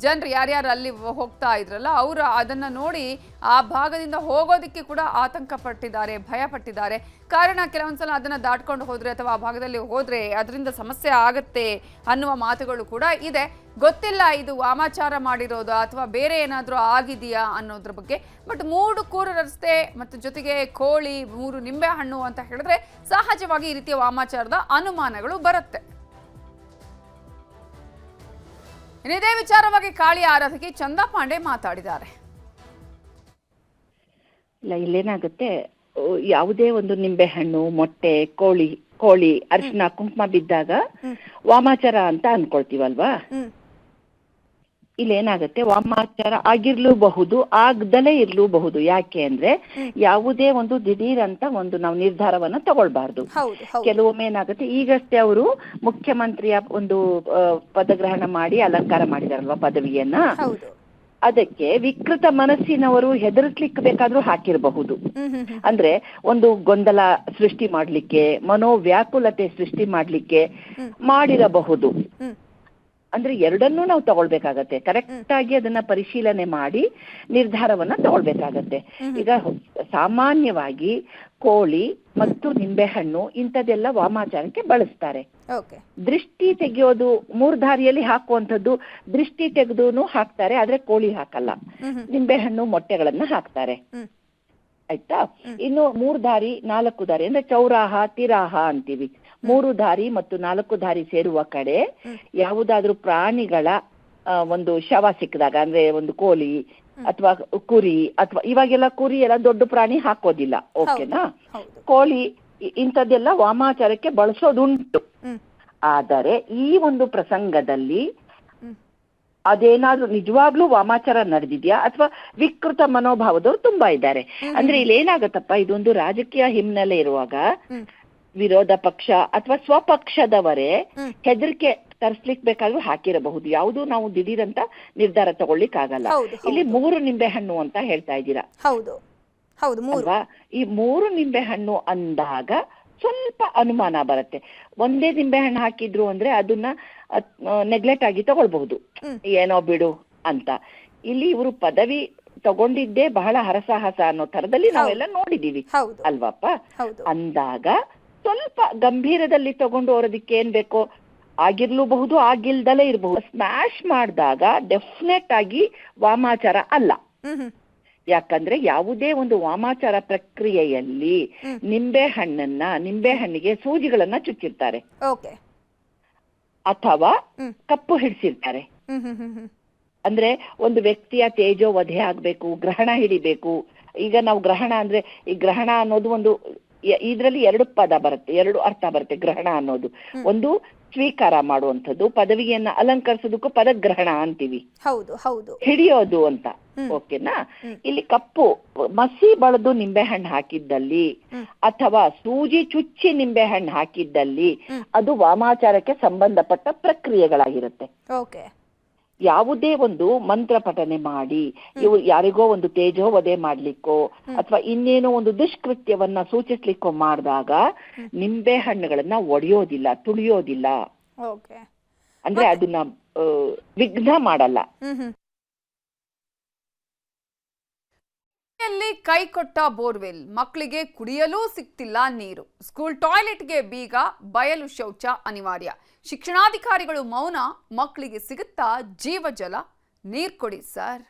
ಜನರು ಯಾರ್ಯಾರು ಅಲ್ಲಿ ಹೋಗ್ತಾ ಇದ್ರಲ್ಲ, ಅವರು ಅದನ್ನ ನೋಡಿ ಆ ಭಾಗದಿಂದ ಹೋಗೋದಕ್ಕೆ ಕೂಡ ಆತಂಕ ಪಟ್ಟಿದ್ದಾರೆ, ಭಯ ಪಟ್ಟಿದ್ದಾರೆ. ಕಾರಣ ಕೆಲವೊಂದ್ಸಲ ಅದನ್ನ ದಾಟ್ಕೊಂಡು ಹೋದ್ರೆ ಅಥವಾ ಆ ಭಾಗದಲ್ಲಿ ಹೋದ್ರೆ ಅದರಿಂದ ಸಮಸ್ಯೆ ಆಗತ್ತೆ ಅನ್ನುವ ಮಾತುಗಳು ಕೂಡ ಇದೆ. ಗೊತ್ತಿಲ್ಲ ಇದು ವಾಮಾಚಾರ ಮಾಡಿರೋದು ಅಥವಾ ಬೇರೆ ಏನಾದರೂ ಆಗಿದೆಯಾ ಅನ್ನೋದ್ರ ಬಗ್ಗೆ. ಬಟ್ 3 ಕೂರು ರಸ್ತೆ ಮತ್ತು ಜೊತೆಗೆ ಕೋಳಿ, 3 ನಿಂಬೆ ಹಣ್ಣು ಅಂತ ಹೇಳಿದ್ರೆ ಸಹಜವಾಗಿ ಈ ರೀತಿಯ ವಾಮಾಚಾರದ ಅನುಮಾನಗಳು ಬರುತ್ತೆ. ಇದೇ ವಿಚಾರವಾಗಿ ಕಾಳಿ ಆರಾಧಕಿ ಚಂದಾ ಪಾಂಡೆ ಮಾತಾಡಿದ್ದಾರೆ. ಇಲ್ಲ, ಇಲ್ಲೇನಾಗುತ್ತೆ, ಯಾವುದೇ ಒಂದು ನಿಂಬೆ ಹಣ್ಣು, ಮೊಟ್ಟೆ, ಕೋಳಿ ಅರಿಶಿನ ಕುಂಕುಮ ಬಿದ್ದಾಗ ವಾಮಾಚಾರ ಅಂತ ಅನ್ಕೊಳ್ತೀವಲ್ವಾ. ಇಲ್ಲೇನಾಗತ್ತೆ, ವಾಮಾಚಾರ ಆಗಿರ್ಲೂಬಹುದು, ಆಗದಲೇ ಇರ್ಲೂಬಹುದು. ಯಾಕೆ ಅಂದ್ರೆ ಯಾವುದೇ ಒಂದು ದಿಢೀರ್ ಅಂತ ಒಂದು ನಾವು ನಿರ್ಧಾರವನ್ನ ತಗೊಳ್ಬಾರ್ದು. ಕೆಲವೊಮ್ಮೆ ಏನಾಗುತ್ತೆ, ಈಗಷ್ಟೇ ಅವರು ಮುಖ್ಯಮಂತ್ರಿಯ ಒಂದು ಪದಗ್ರಹಣ ಮಾಡಿ ಅಲಂಕಾರ ಮಾಡಿದಾರಲ್ವಾ ಪದವಿಯನ್ನ, ಅದಕ್ಕೆ ವಿಕೃತ ಮನಸ್ಸಿನವರು ಹೆದರಿಸ್ಲಿಕ್ಕೆ ಬೇಕಾದ್ರೂ ಹಾಕಿರಬಹುದು. ಅಂದ್ರೆ ಒಂದು ಗೊಂದಲ ಸೃಷ್ಟಿ ಮಾಡ್ಲಿಕ್ಕೆ, ಮನೋವ್ಯಾಕುಲತೆ ಸೃಷ್ಟಿ ಮಾಡ್ಲಿಕ್ಕೆ ಮಾಡಿರಬಹುದು. ಅಂದ್ರೆ ಎರಡನ್ನೂ ನಾವು ತಗೊಳ್ಬೇಕಾಗತ್ತೆ, ಕರೆಕ್ಟ್ ಆಗಿ ಅದನ್ನ ಪರಿಶೀಲನೆ ಮಾಡಿ ನಿರ್ಧಾರವನ್ನ ತಗೊಳ್ಬೇಕಾಗತ್ತೆ. ಈಗ ಸಾಮಾನ್ಯವಾಗಿ ಕೋಳಿ ಮತ್ತು ನಿಂಬೆಹಣ್ಣು ಇಂಥದ್ದೆಲ್ಲ ವಾಮಾಚಾರಕ್ಕೆ ಬಳಸ್ತಾರೆ. ದೃಷ್ಟಿ ತೆಗೆಯೋದು ಮೂರ್ಧಾರಿಯಲ್ಲಿ ಹಾಕುವಂಥದ್ದು, ದೃಷ್ಟಿ ತೆಗೆದು ಹಾಕ್ತಾರೆ, ಆದ್ರೆ ಕೋಳಿ ಹಾಕಲ್ಲ. ನಿಂಬೆಹಣ್ಣು ಮೊಟ್ಟೆಗಳನ್ನ ಹಾಕ್ತಾರೆ. ಆಯ್ತಾ? ಇನ್ನು 3 ದಾರಿ 4 ದಾರಿ ಅಂದ್ರೆ ಚೌರಾಹ ತಿರಾಹ ಅಂತೀವಿ. 3 ದಾರಿ ಮತ್ತು 4 ದಾರಿ ಸೇರುವ ಕಡೆ ಯಾವುದಾದ್ರೂ ಪ್ರಾಣಿಗಳ ಒಂದು ಶವ ಸಿಕ್ಕಿದಾಗ, ಅಂದ್ರೆ ಒಂದು ಕೋಳಿ ಅಥವಾ ಕುರಿ, ಅಥವಾ ಇವಾಗೆಲ್ಲ ಕುರಿ ಎಲ್ಲ ದೊಡ್ಡ ಪ್ರಾಣಿ ಹಾಕೋದಿಲ್ಲ, ಓಕೆನಾ? ಕೋಳಿ ಇಂಥದ್ದೆಲ್ಲ ವಾಮಾಚಾರಕ್ಕೆ ಬಳಸೋದುಂಟು. ಆದರೆ ಈ ಒಂದು ಪ್ರಸಂಗದಲ್ಲಿ ಅದೇನಾದ್ರೂ ನಿಜವಾಗ್ಲೂ ವಾಮಾಚಾರ ನಡೆದಿದ್ಯಾ ಅಥವಾ ವಿಕೃತ ಮನೋಭಾವದವ್ರು ತುಂಬಾ ಇದ್ದಾರೆ. ಅಂದ್ರೆ ಇಲ್ಲಿ ಏನಾಗತ್ತಪ್ಪ, ಇದೊಂದು ರಾಜಕೀಯ ಹಿನ್ನೆಲೆ ಇರುವಾಗ ವಿರೋಧ ಪಕ್ಷ ಅಥವಾ ಸ್ವಪಕ್ಷದವರೇ ಹೆದರಿಕೆ ತರಿಸ್ಲಿಕ್ ಬೇಕಾದ್ರೂ ಹಾಕಿರಬಹುದು. ಯಾವುದು ನಾವು ದಿಢೀರಂತ ನಿರ್ಧಾರ ತಗೊಳ್ಲಿಕ್ ಆಗಲ್ಲ. ಇಲ್ಲಿ 3 ನಿಂಬೆಹಣ್ಣು ಅಂತ ಹೇಳ್ತಾ ಇದ್ದೀರಾ ಅಲ್ವಾ? ಈ 3 ನಿಂಬೆಹಣ್ಣು ಅಂದಾಗ ಸ್ವಲ್ಪ ಅನುಮಾನ ಬರುತ್ತೆ. ಒಂದೇ ನಿಂಬೆಹಣ್ಣು ಹಾಕಿದ್ರು ಅಂದ್ರೆ ಅದನ್ನ ನೆಗ್ಲೆಕ್ಟ್ ಆಗಿ ತಗೊಳ್ಬಹುದು, ಏನೋ ಬಿಡು ಅಂತ. ಇಲ್ಲಿ ಇವರು ಪದವಿ ತಗೊಂಡಿದ್ದೇ ಬಹಳ ಹರಸಾಹಸ ಅನ್ನೋ ತರದಲ್ಲಿ ನಾವೆಲ್ಲ ನೋಡಿದೀವಿ ಅಲ್ವಪ್ಪ. ಅಂದಾಗ ಸ್ವಲ್ಪ ಗಂಭೀರದಲ್ಲಿ ತಗೊಂಡು ಅವರದಕ್ಕೆ ಏನ್ ಬೇಕೋ ಆಗಿರ್ಲೂಬಹುದು, ಆಗಿಲ್ದಲೇ ಇರಬಹುದು. ಸ್ಮ್ಯಾಶ್ ಮಾಡಿದಾಗ ಡೆಫಿನೆಟ್ ಆಗಿ ವಾಮಾಚಾರ ಅಲ್ಲ. ಯಾಕಂದ್ರೆ ಯಾವುದೇ ಒಂದು ವಾಮಾಚಾರ ಪ್ರಕ್ರಿಯೆಯಲ್ಲಿ ನಿಂಬೆಹಣ್ಣಿಗೆ ಸೂಜಿಗಳನ್ನ ಚುಚ್ಚಿರ್ತಾರೆ ಅಥವಾ ಕಪ್ಪು ಹಿಡಿಸಿರ್ತಾರೆ. ಅಂದ್ರೆ ಒಂದು ವ್ಯಕ್ತಿಯ ತೇಜೋ ವಧೆ ಆಗ್ಬೇಕು, ಗ್ರಹಣ ಹಿಡಿಬೇಕು. ಈಗ ನಾವು ಗ್ರಹಣ ಅಂದ್ರೆ, ಈ ಗ್ರಹಣ ಅನ್ನೋದು ಒಂದು, ಇದ್ರಲ್ಲಿ 2 ಪದ ಬರುತ್ತೆ, 2 ಅರ್ಥ ಬರುತ್ತೆ. ಗ್ರಹಣ ಅನ್ನೋದು ಒಂದು ಸ್ವೀಕಾರ ಮಾಡುವಂಥದ್ದು, ಪದವಿಯನ್ನ ಅಲಂಕರಿಸೋದಕ್ಕೂ ಪದಗ್ರಹಣ ಅಂತೀವಿ, ಹಿಡಿಯೋದು ಅಂತ, ಓಕೆನಾ? ಇಲ್ಲಿ ಕಪ್ಪು ಮಸಿ ಬಳದು ನಿಂಬೆಹಣ್ಣು ಹಾಕಿದ್ದಲ್ಲಿ ಅಥವಾ ಸೂಜಿ ಚುಚ್ಚಿ ನಿಂಬೆಹಣ್ಣು ಹಾಕಿದ್ದಲ್ಲಿ ಅದು ವಾಮಾಚಾರಕ್ಕೆ ಸಂಬಂಧಪಟ್ಟ ಪ್ರಕ್ರಿಯೆಗಳಾಗಿರುತ್ತೆ. ಯಾವುದೇ ಒಂದು ಮಂತ್ರ ಪಠನೆ ಮಾಡಿ ಇವು ಯಾರಿಗೋ ಒಂದು ತೇಜೋವಧೆ ಮಾಡ್ಲಿಕ್ಕೋ ಅಥವಾ ಇನ್ನೇನೋ ಒಂದು ದುಷ್ಕೃತ್ಯವನ್ನ ಸೂಚಿಸ್ಲಿಕ್ಕೋ ಮಾಡಿದಾಗ ನಿಂಬೆ ಹಣ್ಣುಗಳನ್ನ ಒಡೆಯೋದಿಲ್ಲ, ತುಳಿಯೋದಿಲ್ಲ. ಅಂದ್ರೆ ಅದನ್ನ ವಿಘ್ನ ಮಾಡಲ್ಲ. ಕೈ ಕೊಟ್ಟ ಬೋರ್ವೆಲ್, ಮಕ್ಕಳಿಗೆ ಕುಡಿಯಲು ಸಿಗ್ತಿಲ್ಲ ನೀರು, ಸ್ಕೂಲ್ ಟಾಯ್ಲೆಟ್ಗೆ ಬೀಗ, ಬಯಲು ಶೌಚ ಅನಿವಾರ್ಯ. ಶಿಕ್ಷಣಾಧಿಕಾರಿಗಳು ಮೌನ, ಮಕ್ಕಳಿಗೆ ಸಿಗುತ್ತಾ ಜೀವಜಲ? ನೀರ್ ಕೊಡಿ ಸರ್.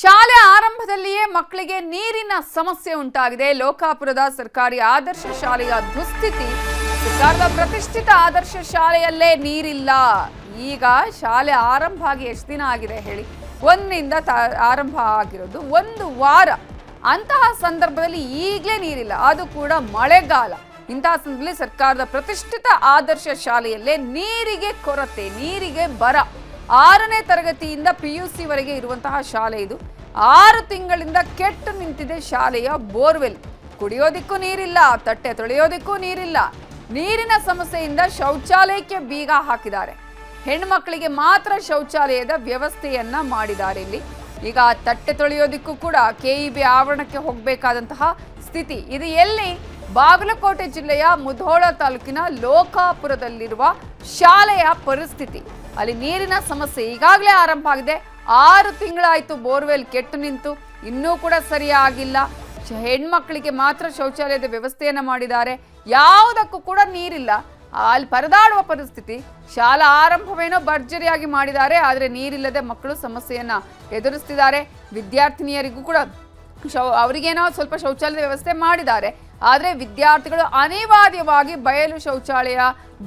ಶಾಲೆ ಆರಂಭದಲ್ಲಿಯೇ ಮಕ್ಕಳಿಗೆ ನೀರಿನ ಸಮಸ್ಯೆ ಉಂಟಾಗಿದೆ. ಲೋಕಾಪುರದ ಸರ್ಕಾರಿ ಆದರ್ಶ ಶಾಲೆಯ ದುಸ್ಥಿತಿ. ಸರ್ಕಾರದ ಪ್ರತಿಷ್ಠಿತ ಆದರ್ಶ ಶಾಲೆಯಲ್ಲೇ ನೀರಿಲ್ಲ. ಈಗ ಶಾಲೆ ಆರಂಭ ಆಗಿ ಎಷ್ಟು ದಿನ ಆಗಿದೆ ಹೇಳಿ? 1ರಿಂದ ಆರಂಭ ಆಗಿರೋದು 1 ವಾರ. ಅಂತಹ ಸಂದರ್ಭದಲ್ಲಿ ಈಗಲೇ ನೀರಿಲ್ಲ, ಅದು ಕೂಡ ಮಳೆಗಾಲ. ಇಂತಹ ಸಂದರ್ಭದಲ್ಲಿ ಸರ್ಕಾರದ ಪ್ರತಿಷ್ಠಿತ ಆದರ್ಶ ಶಾಲೆಯಲ್ಲೇ ನೀರಿಗೆ ಕೊರತೆ, ನೀರಿಗೆ ಬರ. 6ನೇ ತರಗತಿಯಿಂದ PUC ವರೆಗೆ ಇರುವಂತಹ ಶಾಲೆ ಇದು. 6 ತಿಂಗಳಿಂದ ಕೆಟ್ಟು ನಿಂತಿದೆ ಶಾಲೆಯ ಬೋರ್ವೆಲ್. ಕುಡಿಯೋದಿಕ್ಕೂ ನೀರಿಲ್ಲ, ತಟ್ಟೆ ತೊಳೆಯೋದಿಕ್ಕೂ ನೀರಿಲ್ಲ. ನೀರಿನ ಸಮಸ್ಯೆಯಿಂದ ಶೌಚಾಲಯಕ್ಕೆ ಬೀಗ ಹಾಕಿದ್ದಾರೆ. ಹೆಣ್ಮಕ್ಳಿಗೆ ಮಾತ್ರ ಶೌಚಾಲಯದ ವ್ಯವಸ್ಥೆಯನ್ನ ಮಾಡಿದ್ದಾರೆ ಇಲ್ಲಿ. ಈಗ ತಟ್ಟೆ ತೊಳೆಯೋದಿಕ್ಕೂ ಕೂಡ KEB ಆವರಣಕ್ಕೆ ಹೋಗಬೇಕಾದಂತಹ ಸ್ಥಿತಿ. ಇದು ಎಲ್ಲಿ? ಬಾಗಲಕೋಟೆ ಜಿಲ್ಲೆಯ ಮುಧೋಳ ತಾಲೂಕಿನ ಲೋಕಾಪುರದಲ್ಲಿರುವ ಶಾಲೆಯ ಪರಿಸ್ಥಿತಿ. ಅಲ್ಲಿ ನೀರಿನ ಸಮಸ್ಯೆ ಈಗಾಗಲೇ ಆರಂಭ ಆಗಿದೆ. 6 ತಿಂಗಳಾಯ್ತು ಬೋರ್ವೆಲ್ ಕೆಟ್ಟು ನಿಂತು, ಇನ್ನೂ ಕೂಡ ಸರಿಯಾಗಿಲ್ಲ. ಹೆಣ್ಮಕ್ಳಿಗೆ ಮಾತ್ರ ಶೌಚಾಲಯದ ವ್ಯವಸ್ಥೆಯನ್ನ ಮಾಡಿದ್ದಾರೆ, ಯಾವುದಕ್ಕೂ ಕೂಡ ನೀರಿಲ್ಲ. ಅಲ್ಲಿ ಪರದಾಡುವ ಪರಿಸ್ಥಿತಿ. ಶಾಲಾ ಆರಂಭವೇನೋ ಭರ್ಜರಿಯಾಗಿ ಮಾಡಿದ್ದಾರೆ, ಆದರೆ ನೀರಿಲ್ಲದೆ ಮಕ್ಕಳು ಸಮಸ್ಯೆಯನ್ನ ಎದುರಿಸ್ತಿದ್ದಾರೆ. ವಿದ್ಯಾರ್ಥಿನಿಯರಿಗೂ ಕೂಡ ಅವರಿಗೇನೋ ಸ್ವಲ್ಪ ಶೌಚಾಲಯದ ವ್ಯವಸ್ಥೆ ಮಾಡಿದ್ದಾರೆ, ಆದರೆ ವಿದ್ಯಾರ್ಥಿಗಳು ಅನಿವಾರ್ಯವಾಗಿ ಬಯಲು ಶೌಚಾಲಯ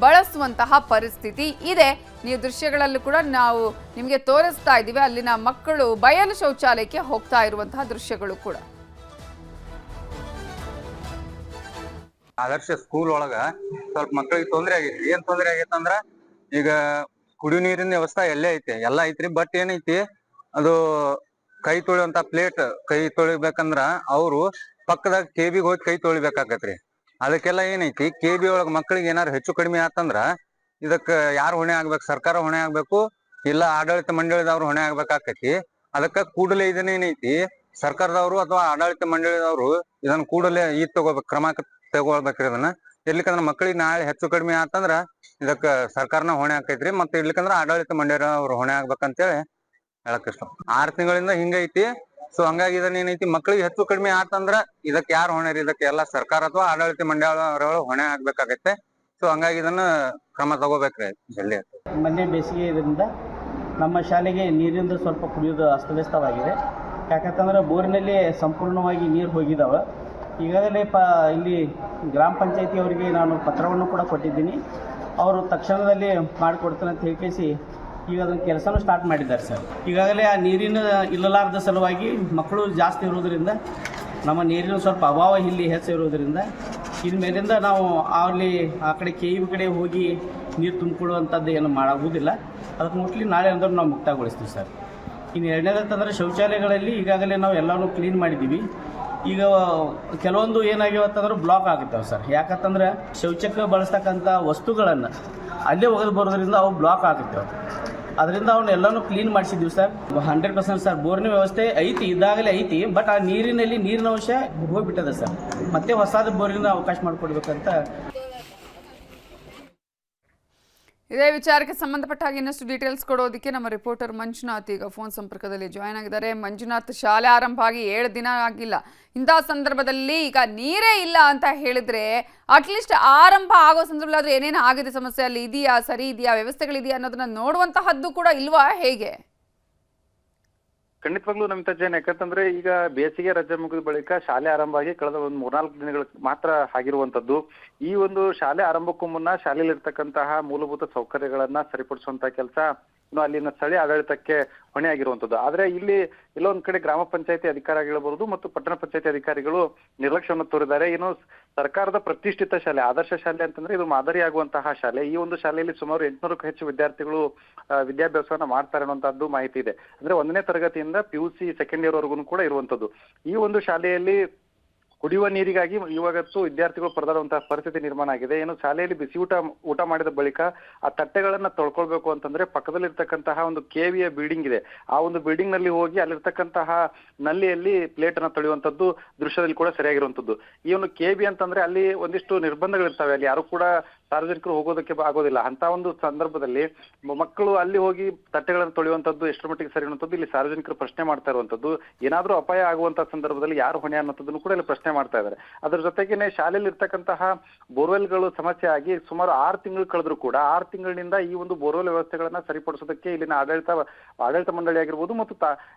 ಬಳಸುವಂತಹ ಪರಿಸ್ಥಿತಿ ಇದೆ. ನೀವು ದೃಶ್ಯಗಳಲ್ಲೂ ಕೂಡ ನಾವು ನಿಮಗೆ ತೋರಿಸ್ತಾ ಇದ್ದೀವಿ, ಅಲ್ಲಿನ ಮಕ್ಕಳು ಬಯಲು ಶೌಚಾಲಯಕ್ಕೆ ಹೋಗ್ತಾ ಇರುವಂತಹ ದೃಶ್ಯಗಳು ಕೂಡ. ಆದರ್ಶ ಸ್ಕೂಲ್ ಒಳಗ ಸ್ವಲ್ಪ ಮಕ್ಕಳಿಗೆ ತೊಂದರೆ ಆಗೈತಿ. ಏನ್ ತೊಂದರೆ ಆಗೈತೆ ಅಂದ್ರ ಈಗ ಕುಡಿಯೋ ನೀರಿನ ವ್ಯವಸ್ಥೆ ಎಲ್ಲೇ ಐತಿ, ಎಲ್ಲಾ ಐತ್ರಿ. ಬಟ್ ಏನೈತಿ, ಅದು ಕೈ ತೊಳೆಯುವಂತ ಪ್ಲೇಟ್ ಕೈ ತೊಳಿಬೇಕಂದ್ರ ಅವ್ರು ಪಕ್ಕದಾಗ ಕೆಬಿಗೆ ಹೋಗಿ ಕೈ ತೊಳಿಬೇಕಾಗತ್ರಿ. ಅದಕ್ಕೆಲ್ಲ ಏನೈತಿ, ಕೆಬಿ ಒಳಗ ಮಕ್ಕಳಿಗೆ ಏನಾರು ಹೆಚ್ಚು ಕಡಿಮೆ ಆತಂದ್ರ ಇದಕ್ಕ ಯಾರು ಹೊಣೆ ಆಗ್ಬೇಕು? ಸರ್ಕಾರ ಹೊಣೆ ಆಗ್ಬೇಕು, ಇಲ್ಲ ಆಡಳಿತ ಮಂಡಳಿದವ್ರು ಹೊಣೆ ಆಗ್ಬೇಕಾಕತಿ. ಅದಕ್ಕ ಕೂಡಲೇ ಇದನ್ನೇನೈತಿ, ಸರ್ಕಾರದವರು ಅಥವಾ ಆಡಳಿತ ಮಂಡಳಿದವರು ಇದನ್ನ ಕೂಡಲೇ ತಗೋಬೇಕು, ಕ್ರಮ ತಗೊಳ್ಬೇಕ್ರಿ. ಇದನ್ನ ಇರ್ಲಿಕ್ಕಂದ್ರ ಮಕ್ಕಳಿಗೆ ನಾಳೆ ಹೆಚ್ಚು ಕಡಿಮೆ ಆತಂದ್ರ ಇದಕ್ಕ ಸರ್ಕಾರನ ಹೊಣೆ ಆಕೈತ್ರಿ. ಮತ್ತೆ ಇರ್ಲಿಕ್ಕಂದ್ರ ಆಡಳಿತ ಮಂಡಳಿಯವ್ರು ಹೊಣೆ ಆಗ್ಬೇಕಂತೇಳಿ ಹೇಳಕ್ ಇಷ್ಟ. 6 ತಿಂಗಳಿಂದ ಹಿಂಗೈತಿ. ಸೊ ಹಂಗಾಗಿ ಇದನ್ನ ಏನೈತಿ, ಮಕ್ಕಳಿಗೆ ಹೆಚ್ಚು ಕಡಿಮೆ ಆತಂದ್ರ ಇದಕ್ಕೆ ಯಾರು ಹೊಣೆ ರೀ? ಇದಕ್ಕೆ ಎಲ್ಲಾ ಸರ್ಕಾರ ಅಥವಾ ಆಡಳಿತ ಮಂಡಳಿಯವರು ಹೊಣೆ ಆಗ್ಬೇಕಾಗತ್ತೆ. ಸೊ ಹಂಗಾಗಿ ಇದನ್ನ ಕ್ರಮ ತಗೋಬೇಕ್ರಿ ಜಲ್ದಿ. ಮೊನ್ನೆ ಬೇಸಿಗೆ ಇದರಿಂದ ನಮ್ಮ ಶಾಲೆಗೆ ನೀರಿಂದ ಸ್ವಲ್ಪ ಕುಡಿಯೋದು ಅಸ್ತವ್ಯಸ್ತವಾಗಿದೆ. ಯಾಕಂತಂದ್ರೆ ಬೋರಿನಲ್ಲಿ ಸಂಪೂರ್ಣವಾಗಿ ನೀರು ಹೋಗಿದ್ದಾವೆ. ಈಗಾಗಲೇ ಇಲ್ಲಿ ಗ್ರಾಮ ಪಂಚಾಯತಿ ಅವರಿಗೆ ನಾನು ಪತ್ರವನ್ನು ಕೂಡ ಕೊಟ್ಟಿದ್ದೀನಿ. ಅವರು ತಕ್ಷಣದಲ್ಲಿ ಮಾಡಿಕೊಡ್ತಾರೆ ಅಂತ ಹೇಳಿಸಿ ಈಗ ಅದನ್ನು ಕೆಲಸನೂ ಸ್ಟಾರ್ಟ್ ಮಾಡಿದ್ದಾರೆ ಸರ್. ಈಗಾಗಲೇ ಆ ನೀರಿನ ಇಲ್ಲಲಾರದ ಸಲುವಾಗಿ ಮಕ್ಕಳು ಜಾಸ್ತಿ ಇರೋದರಿಂದ, ನಮ್ಮ ನೀರಿನ ಸ್ವಲ್ಪ ಅಭಾವ ಇಲ್ಲಿ ಹೆಚ್ಚಿರೋದ್ರಿಂದ ಇನ್ನು ಮೇಲಿಂದ ನಾವು ಅಲ್ಲಿ ಆ ಕಡೆ ಕೆಇಬಿ ಕಡೆ ಹೋಗಿ ನೀರು ತುಂಬಿಕೊಳ್ಳುವಂಥದ್ದು ಏನು ಮಾಡೋದಿಲ್ಲ. ಅದಕ್ಕೆ ಮೋಸ್ಟ್ಲಿ ನಾಳೆ ಅಂದ್ರೆ ನಾವು ಮುಕ್ತಗೊಳಿಸ್ತೀವಿ ಸರ್. ಇನ್ನು ಎರಡನೇದಂತಂದರೆ ಶೌಚಾಲಯಗಳಲ್ಲಿ ಈಗಾಗಲೇ ನಾವು ಎಲ್ಲವನ್ನೂ ಕ್ಲೀನ್ ಮಾಡಿದ್ದೀವಿ. ಈಗ ಕೆಲವೊಂದು ಏನಾಗ್ಯಾವತ್ತಂದ್ರೆ ಬ್ಲಾಕ್ ಆಗುತ್ತವೆ ಸರ್. ಯಾಕಂತಂದ್ರೆ ಶೌಚಕ್ಕೆ ಬಳಸ್ತಕ್ಕಂಥ ವಸ್ತುಗಳನ್ನು ಅಲ್ಲೇ ಒಗೆದು ಬರೋದ್ರಿಂದ ಅವು ಬ್ಲಾಕ್ ಆಗುತ್ತವೆ. ಅದರಿಂದ ಅವನ್ನೆಲ್ಲನೂ ಕ್ಲೀನ್ ಮಾಡಿಸಿದ್ದೀವಿ ಸರ್. 100% ಸರ್ ಬೋರಿನ ವ್ಯವಸ್ಥೆ ಐತಿ, ಇದ್ದಾಗಲೇ ಐತಿ. ಬಟ್ ಆ ನೀರಿನ ಅಂಶ ಹೋಗಿಬಿಟ್ಟದೆ ಸರ್. ಮತ್ತೆ ಹೊಸದು ಬೋರಿನ ಅವಕಾಶ ಮಾಡಿಕೊಡ್ಬೇಕಂತ. ಇದೇ ವಿಚಾರಕ್ಕೆ ಸಂಬಂಧಪಟ್ಟ ಹಾಗೆ ಇನ್ನಷ್ಟು ಡೀಟೇಲ್ಸ್ ಕೊಡೋದಕ್ಕೆ ನಮ್ಮ ರಿಪೋರ್ಟರ್ ಮಂಜುನಾಥ್ ಈಗ ಫೋನ್ ಸಂಪರ್ಕದಲ್ಲಿ ಜಾಯ್ನ್ ಆಗಿದ್ದಾರೆ. ಮಂಜುನಾಥ್, ಶಾಲೆ ಆರಂಭ ಆಗಿ 7 ದಿನ ಆಗಿಲ್ಲ. ಇಂಥ ಸಂದರ್ಭದಲ್ಲಿ ಈಗ ನೀರೇ ಇಲ್ಲ ಅಂತ ಹೇಳಿದ್ರೆ ಅಟ್ಲೀಸ್ಟ್ ಆರಂಭ ಆಗೋ ಸಂದರ್ಭದಲ್ಲಿ ಏನೇನು ಆಗಿದೆ, ಸಮಸ್ಯೆ ಅಲ್ಲಿ ಇದೆಯಾ, ಸರಿ ಇದೆಯಾ, ವ್ಯವಸ್ಥೆಗಳಿದೆಯಾ ಅನ್ನೋದನ್ನ ನೋಡುವಂತಹದ್ದು ಕೂಡ ಇಲ್ವಾ, ಹೇಗೆ? ಖಂಡಿತವಾಗ್ಲೂ ನಮಿತಾ ಜೈನ್, ಯಾಕಂತಂದ್ರೆ ಈಗ ಬೇಸಿಗೆ ರಜೆ ಮುಗಿದ ಬಳಿಕ ಶಾಲೆ ಆರಂಭ ಆಗಿ ಕಳೆದ ಒಂದು 3-4 ದಿನಗಳ ಮಾತ್ರ ಆಗಿರುವಂತದ್ದು. ಈ ಒಂದು ಶಾಲೆ ಆರಂಭಕ್ಕೂ ಮುನ್ನ ಶಾಲೆಯಲ್ಲಿ ಇರ್ತಕ್ಕಂತಹ ಮೂಲಭೂತ ಸೌಕರ್ಯಗಳನ್ನ ಸರಿಪಡಿಸುವಂತ ಕೆಲಸ ಅಲ್ಲಿನ ಸ್ಥಳೀಯ ಆಡಳಿತಕ್ಕೆ ಹೊಣೆ ಆಗಿರುವಂತದ್ದು. ಆದ್ರೆ ಇಲ್ಲಿ ಎಲ್ಲೊಂದ್ ಕಡೆ ಗ್ರಾಮ ಪಂಚಾಯತಿ ಅಧಿಕಾರಿಗಳಿರ್ಬೋದು ಮತ್ತು ಪಟ್ಟಣ ಪಂಚಾಯತಿ ಅಧಿಕಾರಿಗಳು ನಿರ್ಲಕ್ಷ್ಯವನ್ನು ತೋರಿದ್ದಾರೆ. ಏನು ಸರ್ಕಾರದ ಪ್ರತಿಷ್ಠಿತ ಶಾಲೆ, ಆದರ್ಶ ಶಾಲೆ ಅಂತಂದ್ರೆ ಇದು ಮಾದರಿಯಾಗುವಂತಹ ಶಾಲೆ. ಈ ಒಂದು ಶಾಲೆಯಲ್ಲಿ ಸುಮಾರು 800ಕ್ಕೂ ಹೆಚ್ಚು ವಿದ್ಯಾರ್ಥಿಗಳು ವಿದ್ಯಾಭ್ಯಾಸವನ್ನ ಮಾಡ್ತಾರೆ ಅನ್ನುವಂತಹದ್ದು ಮಾಹಿತಿ ಇದೆ. ಅಂದ್ರೆ 1ನೇ ತರಗತಿಯಿಂದ PUC ಸೆಕೆಂಡ್ ಇಯರ್ ವರೆಗೂ ಕೂಡ ಇರುವಂತದ್ದು. ಈ ಒಂದು ಶಾಲೆಯಲ್ಲಿ ಕುಡಿಯುವ ನೀರಿಗಾಗಿ ಇವಾಗತ್ತು ವಿದ್ಯಾರ್ಥಿಗಳು ಪರದಾಡುವಂತಹ ಪರಿಸ್ಥಿತಿ ನಿರ್ಮಾಣ ಆಗಿದೆ. ಏನು ಶಾಲೆಯಲ್ಲಿ ಬಿಸಿ ಊಟ ಮಾಡಿದ ಬಳಿಕ ಆ ತಟ್ಟೆಗಳನ್ನ ತೊಳ್ಕೊಳ್ಬೇಕು ಅಂತಂದ್ರೆ ಪಕ್ಕದಲ್ಲಿರ್ತಕ್ಕಂತಹ ಒಂದು KVಯ ಬಿಲ್ಡಿಂಗ್ ಇದೆ. ಆ ಒಂದು ಬಿಲ್ಡಿಂಗ್ ನಲ್ಲಿ ಹೋಗಿ ಅಲ್ಲಿರ್ತಕ್ಕಂತಹ ನಲ್ಲಿಯಲ್ಲಿ ಪ್ಲೇಟ್ ಅನ್ನ ತೊಳೆಯುವಂತದ್ದು ದೃಶ್ಯದಲ್ಲಿ ಕೂಡ ಸರಿಯಾಗಿರುವಂತದ್ದು. ಈ ಒಂದು KB ಅಂತಂದ್ರೆ ಅಲ್ಲಿ ಒಂದಿಷ್ಟು ನಿರ್ಬಂಧಗಳಿರ್ತವೆ. ಅಲ್ಲಿ ಯಾರು ಕೂಡ ಸಾರ್ವಜನಿಕರು ಹೋಗೋದಕ್ಕೆ ಆಗೋದಿಲ್ಲ. ಅಂತ ಒಂದು ಸಂದರ್ಭದಲ್ಲಿ ಮಕ್ಕಳು ಅಲ್ಲಿ ಹೋಗಿ ತಟ್ಟೆಗಳನ್ನು ತೊಳೆಯುವಂತದ್ದು ಎಷ್ಟರ ಮಟ್ಟಿಗೆ ಸರಿ ಅನ್ನುವಂಥದ್ದು ಇಲ್ಲಿ ಸಾರ್ವಜನಿಕರು ಪ್ರಶ್ನೆ ಮಾಡ್ತಾ ಇರುವಂತದ್ದು. ಏನಾದ್ರೂ ಅಪಾಯ ಆಗುವಂತಹ ಸಂದರ್ಭದಲ್ಲಿ ಯಾರು ಹೊಣೆ ಅನ್ನೋದನ್ನು ಕೂಡ ಇಲ್ಲಿ ಪ್ರಶ್ನೆ ಮಾಡ್ತಾ ಇದ್ದಾರೆ. ಅದ್ರ ಜೊತೆಗೇನೆ ಶಾಲೆಯಲ್ಲಿ ಇರ್ತಕ್ಕಂತಹ ಬೋರ್ವೆಲ್ಗಳು ಸಮಸ್ಯೆ ಆಗಿ ಸುಮಾರು 6 ತಿಂಗಳು ಕಳೆದ್ರು ಕೂಡ 6 ತಿಂಗಳಿನಿಂದ ಈ ಒಂದು ಬೋರ್ವೆಲ್ ವ್ಯವಸ್ಥೆಗಳನ್ನ ಸರಿಪಡಿಸೋದಕ್ಕೆ ಇಲ್ಲಿನ ಆಡಳಿತ ಮಂಡಳಿ ಆಗಿರ್ಬೋದು ಮತ್ತು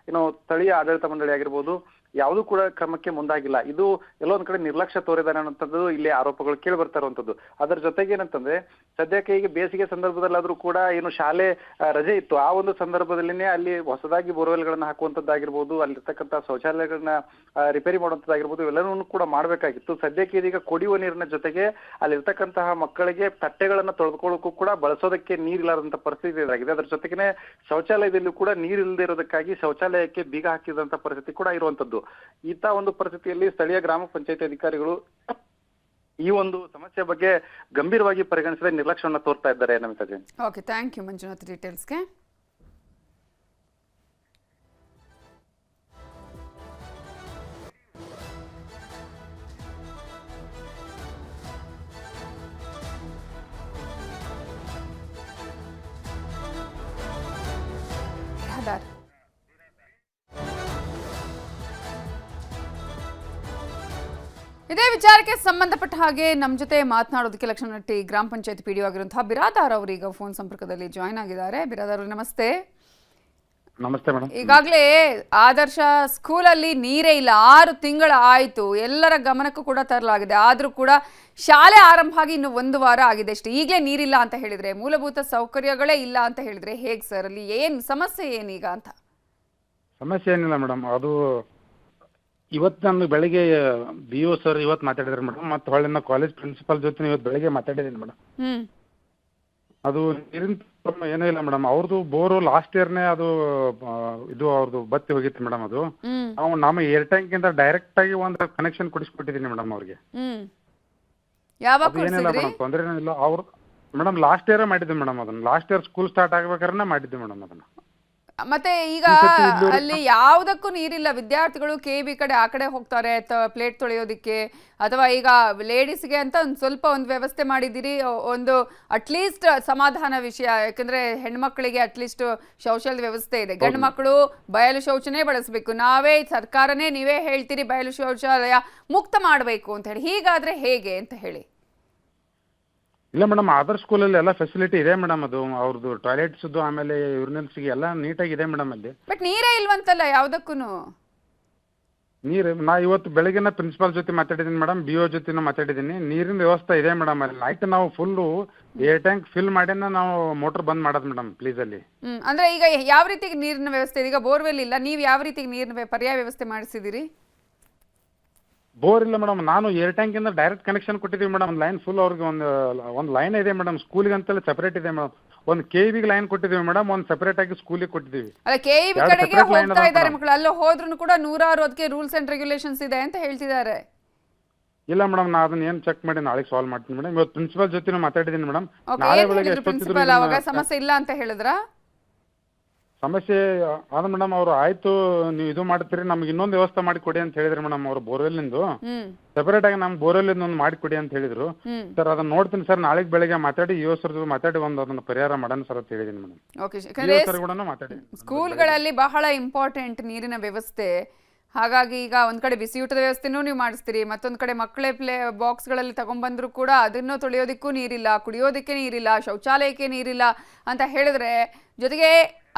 ಸ್ಥಳೀಯ ಆಡಳಿತ ಮಂಡಳಿ ಆಗಿರ್ಬೋದು ಯಾವುದೂ ಕೂಡ ಕ್ರಮಕ್ಕೆ ಮುಂದಾಗಿಲ್ಲ. ಇದು ಎಲ್ಲೊಂದ್ ಕಡೆ ನಿರ್ಲಕ್ಷ್ಯ ತೋರಿದಾರೆ ಅನ್ನೋಂಥದ್ದು ಇಲ್ಲಿ ಆರೋಪಗಳು ಕೇಳಿ ಬರ್ತಾ ಇರುವಂತದ್ದು. ಅದರ ಜೊತೆಗೆ ಏನಂತಂದ್ರೆ ಸದ್ಯಕ್ಕೆ ಈಗ ಬೇಸಿಗೆ ಸಂದರ್ಭದಲ್ಲಾದ್ರೂ ಕೂಡ ಏನು ಶಾಲೆ ರಜೆ ಇತ್ತು, ಆ ಒಂದು ಸಂದರ್ಭದಲ್ಲಿನೇ ಅಲ್ಲಿ ಹೊಸದಾಗಿ ಬೋರ್ವೆಲ್ಗಳನ್ನ ಹಾಕುವಂತದ್ದಾಗಿರ್ಬೋದು, ಅಲ್ಲಿರ್ತಕ್ಕಂಥ ಶೌಚಾಲಯಗಳನ್ನ ರಿಪೇರಿ ಮಾಡುವಂತದ್ದಾಗಿರ್ಬೋದು, ಇವೆಲ್ಲವನ್ನೂ ಕೂಡ ಮಾಡ್ಬೇಕಾಗಿತ್ತು. ಸದ್ಯಕ್ಕೆ ಇದೀಗ ಕುಡಿಯುವ ನೀರಿನ ಜೊತೆಗೆ ಅಲ್ಲಿರ್ತಕ್ಕಂತಹ ಮಕ್ಕಳಿಗೆ ತಟ್ಟೆಗಳನ್ನ ತೊಳೆದುಕೊಳ್ಳೋಕ್ಕೂ ಕೂಡ ಬಳಸೋದಕ್ಕೆ ನೀರಿಲ್ಲದಂತ ಪರಿಸ್ಥಿತಿ ಇದಾಗಿದೆ. ಅದ್ರ ಜೊತೆಗೆ ಶೌಚಾಲಯದಲ್ಲಿ ಕೂಡ ನೀರಿಲ್ಲದೆ ಇರೋದಕ್ಕಾಗಿ ಶೌಚಾಲಯಕ್ಕೆ ಬೀಗ ಹಾಕಿದಂತ ಪರಿಸ್ಥಿತಿ ಕೂಡ ಇರುವಂತದ್ದು. ಇಂಥ ಒಂದು ಪರಿಸ್ಥಿತಿಯಲ್ಲಿ ಸ್ಥಳೀಯ ಗ್ರಾಮ ಪಂಚಾಯತಿ ಅಧಿಕಾರಿಗಳು ಈ ಒಂದು ಸಮಸ್ಯೆ ಬಗ್ಗೆ ಗಂಭೀರವಾಗಿ ಪರಿಗಣಿಸದೆ ನಿರ್ಲಕ್ಷ್ಯವನ್ನು ತೋರ್ತಾ ಇದ್ದಾರೆ. Namitha Jain. Okay, thank you Manjunath ಡೀಟೇಲ್ಸ್ಗೆ. ಇದೇ ವಿಚಾರಕ್ಕೆ ಸಂಬಂಧಪಟ್ಟ ಹಾಗೆ ನಮ್ಮ ಜೊತೆ ಮಾತನಾಡೋದಕ್ಕೆ ಲಕ್ಷಣಟ್ಟಿ ಗ್ರಾಮ ಪಂಚಾಯತ್ PDO ಆಗಿರುವಂತಹ ಬಿರಾದಾರ್ ಅವರು ಈಗ ಫೋನ್ ಸಂಪರ್ಕದಲ್ಲಿ ಜಾಯ್ನ್ ಆಗಿದ್ದಾರೆ. ಬಿರಾದಾರ್ ಅವರು ನಮಸ್ತೆ. ನಮಸ್ತೆ ಮೇಡಮ್. ಈಗಾಗಲೇ ಆದರ್ಶ ಸ್ಕೂಲಲ್ಲಿ ನೀರೇ ಇಲ್ಲ, 6 ತಿಂಗಳು ಆಯಿತು, ಎಲ್ಲರ ಗಮನಕ್ಕೂ ಕೂಡ ತರಲಾಗಿದೆ. ಆದರೂ ಕೂಡ ಶಾಲೆ ಆರಂಭ ಆಗಿ ಇನ್ನು 1 ವಾರ ಆಗಿದೆ ಅಷ್ಟೇ. ಈಗಲೇ ನೀರಿಲ್ಲ ಅಂತ ಹೇಳಿದ್ರೆ, ಮೂಲಭೂತ ಸೌಕರ್ಯಗಳೇ ಇಲ್ಲ ಅಂತ ಹೇಳಿದ್ರೆ ಹೇಗೆ ಸರ್? ಅಲ್ಲಿ ಏನು ಸಮಸ್ಯೆ ಏನೀಗ ಅಂತ? ಸಮಸ್ಯೆ ಏನಿಲ್ಲ ಮೇಡಮ್, ಅದು ಇವತ್ತು ನಾನು ಬೆಳಿಗ್ಗೆ ಬಿ ಒ ಸರ್ ಇವತ್ತು ಮಾತಾಡಿದ್ರು ಮೇಡಮ್, ಮತ್ತು ಹೊಳ್ಳಿ ನಾ ಕಾಲೇಜ್ ಪ್ರಿನ್ಸಿಪಾಲ್ ಜೊತೆ ಇವತ್ತು ಬೆಳಿಗ್ಗೆ ಮಾತಾಡಿದ್ದೀನಿ ಮೇಡಮ್. ಹ್ಮ್ ಅದು ನೀರಿನ ಪ್ರಾಬ್ಲಮ್ ಏನೂ ಇಲ್ಲ ಮೇಡಮ್. ಅವ್ರದ್ದು ಬೋರು ಲಾಸ್ಟ್ ಇಯರ್ನೇ ಅದು ಇದು ಅವ್ರದ್ದು ಬತ್ತಿ ಹೋಗಿತ್ತು ಮೇಡಮ್. ಅದು ಹ್ಮ್ ನಾವು ನಮ್ಮ ಏರ್ ಟ್ಯಾಂಕಿಂದ ಡೈರೆಕ್ಟ್ ಆಗಿ ಒಂದು ಕನೆಕ್ಷನ್ ಕೊಡಿಸ್ಕೊಟ್ಟಿದ್ದೀನಿ ಮೇಡಮ್ ಅವ್ರಿಗೆ. ಹ್ಮ್ ಯಾವಾಗ ಅದು ಏನಿಲ್ಲ ಕೊಡ್ಸಿದ್ರಿ? ಮೇಡಮ್, ತೊಂದರೆ ಏನಿಲ್ಲ. ಅವ್ರು ಮೇಡಮ್ ಲಾಸ್ಟ್ ಇಯರೇ ಮಾಡಿದ್ವಿ ಮೇಡಮ್. ಅದನ್ನ ಲಾಸ್ಟ್ ಇಯರ್ ಸ್ಕೂಲ್ ಸ್ಟಾರ್ಟ್ ಆಗ್ಬೇಕಾದ್ರೆ ಮಾಡಿದ್ವಿ ಮೇಡಮ್ ಅದನ್ನ. ಮತ್ತೆ ಈಗ ಅಲ್ಲಿ ಯಾವುದಕ್ಕೂ ನೀರಿಲ್ಲ, ವಿದ್ಯಾರ್ಥಿಗಳು KB ಕಡೆ ಆ ಕಡೆ ಹೋಗ್ತಾರೆ ಪ್ಲೇಟ್ ತೊಳೆಯೋದಿಕ್ಕೆ, ಅಥವಾ ಈಗ ಲೇಡೀಸ್ಗೆ ಅಂತ ಒಂದು ವ್ಯವಸ್ಥೆ ಮಾಡಿದ್ದೀರಿ, ಒಂದು ಅಟ್ಲೀಸ್ಟ್ ಸಮಾಧಾನ ವಿಷಯ. ಯಾಕಂದ್ರೆ ಹೆಣ್ಮಕ್ಳಿಗೆ ಅಟ್ಲೀಸ್ಟ್ ಶೌಚಾಲಯದ ವ್ಯವಸ್ಥೆ ಇದೆ, ಗಂಡು ಮಕ್ಕಳು ಬಯಲು ಶೌಚನೇ ಬಳಸಬೇಕು. ನಾವೇ ಸರ್ಕಾರನೇ ನೀವೇ ಹೇಳ್ತೀರಿ ಬಯಲು ಶೌಚಾಲಯ ಮುಕ್ತ ಮಾಡಬೇಕು ಅಂತ ಹೇಳಿ. ಹೀಗಾದ್ರೆ ಹೇಗೆ ಅಂತ ಹೇಳಿ? ಇಲ್ಲ ಮೇಡಮ್, ಅದರ್ ಸ್ಕೂಲಲ್ಲಿ ಎಲ್ಲ ಫೆಸಿಲಿಟಿ ಇದೆ ಮೇಡಮ್. ಅದು ಅವ್ರದ್ದು ಟಾಯ್ಲೆಟ್ಸ್ದು ಆಮೇಲೆ ಯೂರಿನಲ್ಸ್ಗೆ ಎಲ್ಲ ನೀಟಾಗಿದೆ ಮೇಡಮ್ ಅಲ್ಲಿ. ಬಟ್ ನೀರೇ ಇಲ್ವಂತಲ್ಲ ಯಾವುದಕ್ಕೂ. ನೀರು ನಾ ಇವತ್ತು ಬೆಳಗ್ಗೆನ ಪ್ರಿನ್ಸಿಪಾಲ್ ಜೊತೆ ಮಾತಾಡಿದ್ದೀನಿ ಮೇಡಮ್, BO ಜೊತೆನೂ ಮಾತಾಡಿದ್ದೀನಿ. ನೀರಿನ ವ್ಯವಸ್ಥೆ ಇದೆ ಮೇಡಮ್ ಅಲ್ಲಿ. ನೈಟ್ ನಾವು ಫುಲ್ಲು ಏರ್ ಟ್ಯಾಂಕ್ ಫಿಲ್ ಮಾಡಿನ ನಾವು ಮೋಟರ್ ಬಂದ್ ಮಾಡೋದು ಮೇಡಮ್ ಪ್ಲೀಸ್ ಅಲ್ಲಿ. ಅಂದ್ರೆ ಈಗ ಯಾವ ರೀತಿ ನೀರಿನ ವ್ಯವಸ್ಥೆ ಇದೆ? ಈಗ ಬೋರ್ವೆಲ್ ಇಲ್ಲ, ನೀವು ಯಾವ ರೀತಿ ನೀರಿನ ಪರ್ಯಾಯ ವ್ಯವಸ್ಥೆ ಮಾಡಿಸಿದಿರಿ? ಬೋರ್ ಇಲ್ಲ ಮೇಡಮ್, ನಾನು ಏರ್ ಟ್ಯಾಂಕ್ ಇಂದ ಡೈರೆಕ್ಟ್ ಕನೆಕ್ಷನ್ ಕೊಟ್ಟಿದ್ದೀವಿ ಮೇಡಮ್. ಲೈನ್ ಫುಲ್ ಅವ್ರಿಗೆ ಒಂದು ಲೈನ್ ಇದೆ ಮೇಡಮ್. ಸ್ಕೂಲಿಗೆ ಅಂತಲೇ ಸೆಪರೇಟ್ ಇದೆ ಮೇಡಮ್. ಒಂದು KV ಲೈನ್ ಕೊಟ್ಟಿದ್ದೀವಿ ಮೇಡಮ್, ಒಂದು ಸೆಪರೇಟ್ ಆಗಿ ಸ್ಕೂಲಿಗೆ ಕೊಟ್ಟಿದ್ದೀವಿ. ಅಲ್ಲ, KV ಕಡೆಗೆ ಹೋಗ್ತಾ ಇದ್ದಾರೆ ಮಕ್ಕಳು, ಅಲ್ಲೋ ಹೋದ್ರೂ ಕೂಡ 160 ರೂಲ್ಸ್ ಅಂಡ್ ರೆಗ್ಯುಲೇಷನ್ಸ್ ಇದೆ ಅಂತ ಹೇಳ್ತಿದ್ದಾರೆ. ಇಲ್ಲ ಮೇಡಮ್, ನಾ ಅದನ್ನ ಏನು ಚೆಕ್ ಮಾಡಿ ನಾಳೆ ಸಾಲ್ವ್ ಮಾಡ್ತೀನಿ ಮೇಡಮ್. ಇವತ್ತು ಪ್ರಿನ್ಸಿಪಾಲ್ ಜೊತೆ ಮಾತಾಡಿದ್ದೀನಿ ಮೇಡಮ್. ನಾಳೆ ಬೆಳಗ್ಗೆ ಪ್ರಿನ್ಸಿಪಲ್ ಅವಾಗ ಸಮಸ್ಯೆ ಇಲ್ಲ ಅಂತ ಹೇಳಿದ್ರ? ಸಮಸ್ಯೆ ಆದ ಮೇಡಮ್. ಅವ್ರು ಆಯ್ತು ನೀವು ಇದು ಮಾಡ್ತೀರಿ, ನಮ್ಗೆ ಇನ್ನೊಂದು ವ್ಯವಸ್ಥೆ ಮಾಡಿ ಕೊಡಿ ಅಂತ ಹೇಳಿದ್ರು ಮೇಡಮ್. ಅವ್ರು ಬೋರ್ವೆಲ್ನಿಂದು ಸೆಪರೇಟ್ ಆಗಿ ನಮ್ಮ ಬೋರ್ವೆಲ್ ಒಂದು ಮಾಡಿ ಕೊಡಿ ಅಂತ ಹೇಳಿದ್ರು. ಸರ್ ಅದನ್ನ ನೋಡ್ತೀನಿ ಸರ್, ನಾಳೆಗೆ ಬೆಳಗ್ಗೆ ಮಾತಾಡಿ EO ಸರ್ ಮಾತಾಡಿ ಒಂದು ಅದನ್ನ ಪರಿಹಾರ ಮಾಡೋಣ ಸರ್ ಅಂತ ಹೇಳಿದ್ದೀನಿ ಮೇಡಮ್. ಮಾತಾಡಿ ಸ್ಕೂಲ್ಗಳಲ್ಲಿ ಬಹಳ ಇಂಪಾರ್ಟೆಂಟ್ ನೀರಿನ ವ್ಯವಸ್ಥೆ. ಹಾಗಾಗಿ ಈಗ ಒಂದ್ ಕಡೆ ಬಿಸಿಯೂಟದ ವ್ಯವಸ್ಥೆನೂ ನೀವು ಮಾಡಿಸ್ತೀರಿ, ಮತ್ತೊಂದ್ ಕಡೆ ಮಕ್ಕಳೇ ಬಾಕ್ಸ್ಗಳಲ್ಲಿ ತಗೊಂಡ್ಬಂದ್ರು ಕೂಡ ಅದನ್ನು ತೊಳೆಯೋದಕ್ಕೂ ನೀರಿಲ್ಲ, ಕುಡಿಯೋದಕ್ಕೆ ನೀರಿಲ್ಲ, ಶೌಚಾಲಯಕ್ಕೆ ನೀರಿಲ್ಲ ಅಂತ ಹೇಳಿದ್ರೆ, ಜೊತೆಗೆ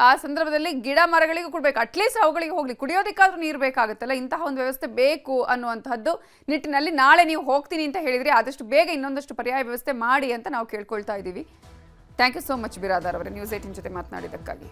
ಆ ಸಂದರ್ಭದಲ್ಲಿ ಗಿಡ ಮರಗಳಿಗೂ ಕೊಡ್ಬೇಕು, ಅಟ್ಲೀಸ್ಟ್ ಅವುಗಳಿಗೆ ಹೋಗ್ಲಿ ಕುಡಿಯೋದಕ್ಕಾದ್ರೂ ನೀರು ಬೇಕಾಗುತ್ತಲ್ಲ. ಇಂತಹ ಒಂದು ವ್ಯವಸ್ಥೆ ಬೇಕು ಅನ್ನುವಂಥದ್ದು ನಿಟ್ಟಿನಲ್ಲಿ ನಾಳೆ ನೀವು ಹೋಗ್ತೀನಿ ಅಂತ ಹೇಳಿದ್ರಿ, ಆದಷ್ಟು ಬೇಗ ಇನ್ನೊಂದಷ್ಟು ಪರ್ಯಾಯ ವ್ಯವಸ್ಥೆ ಮಾಡಿ ಅಂತ ನಾವು ಕೇಳ್ಕೊಳ್ತಾ ಇದ್ದೀವಿ. Thank you so much Biradar ಅವರೇ, ನ್ಯೂಸ್ 18 ಜೊತೆ ಮಾತನಾಡಿದ್ದಕ್ಕಾಗಿ.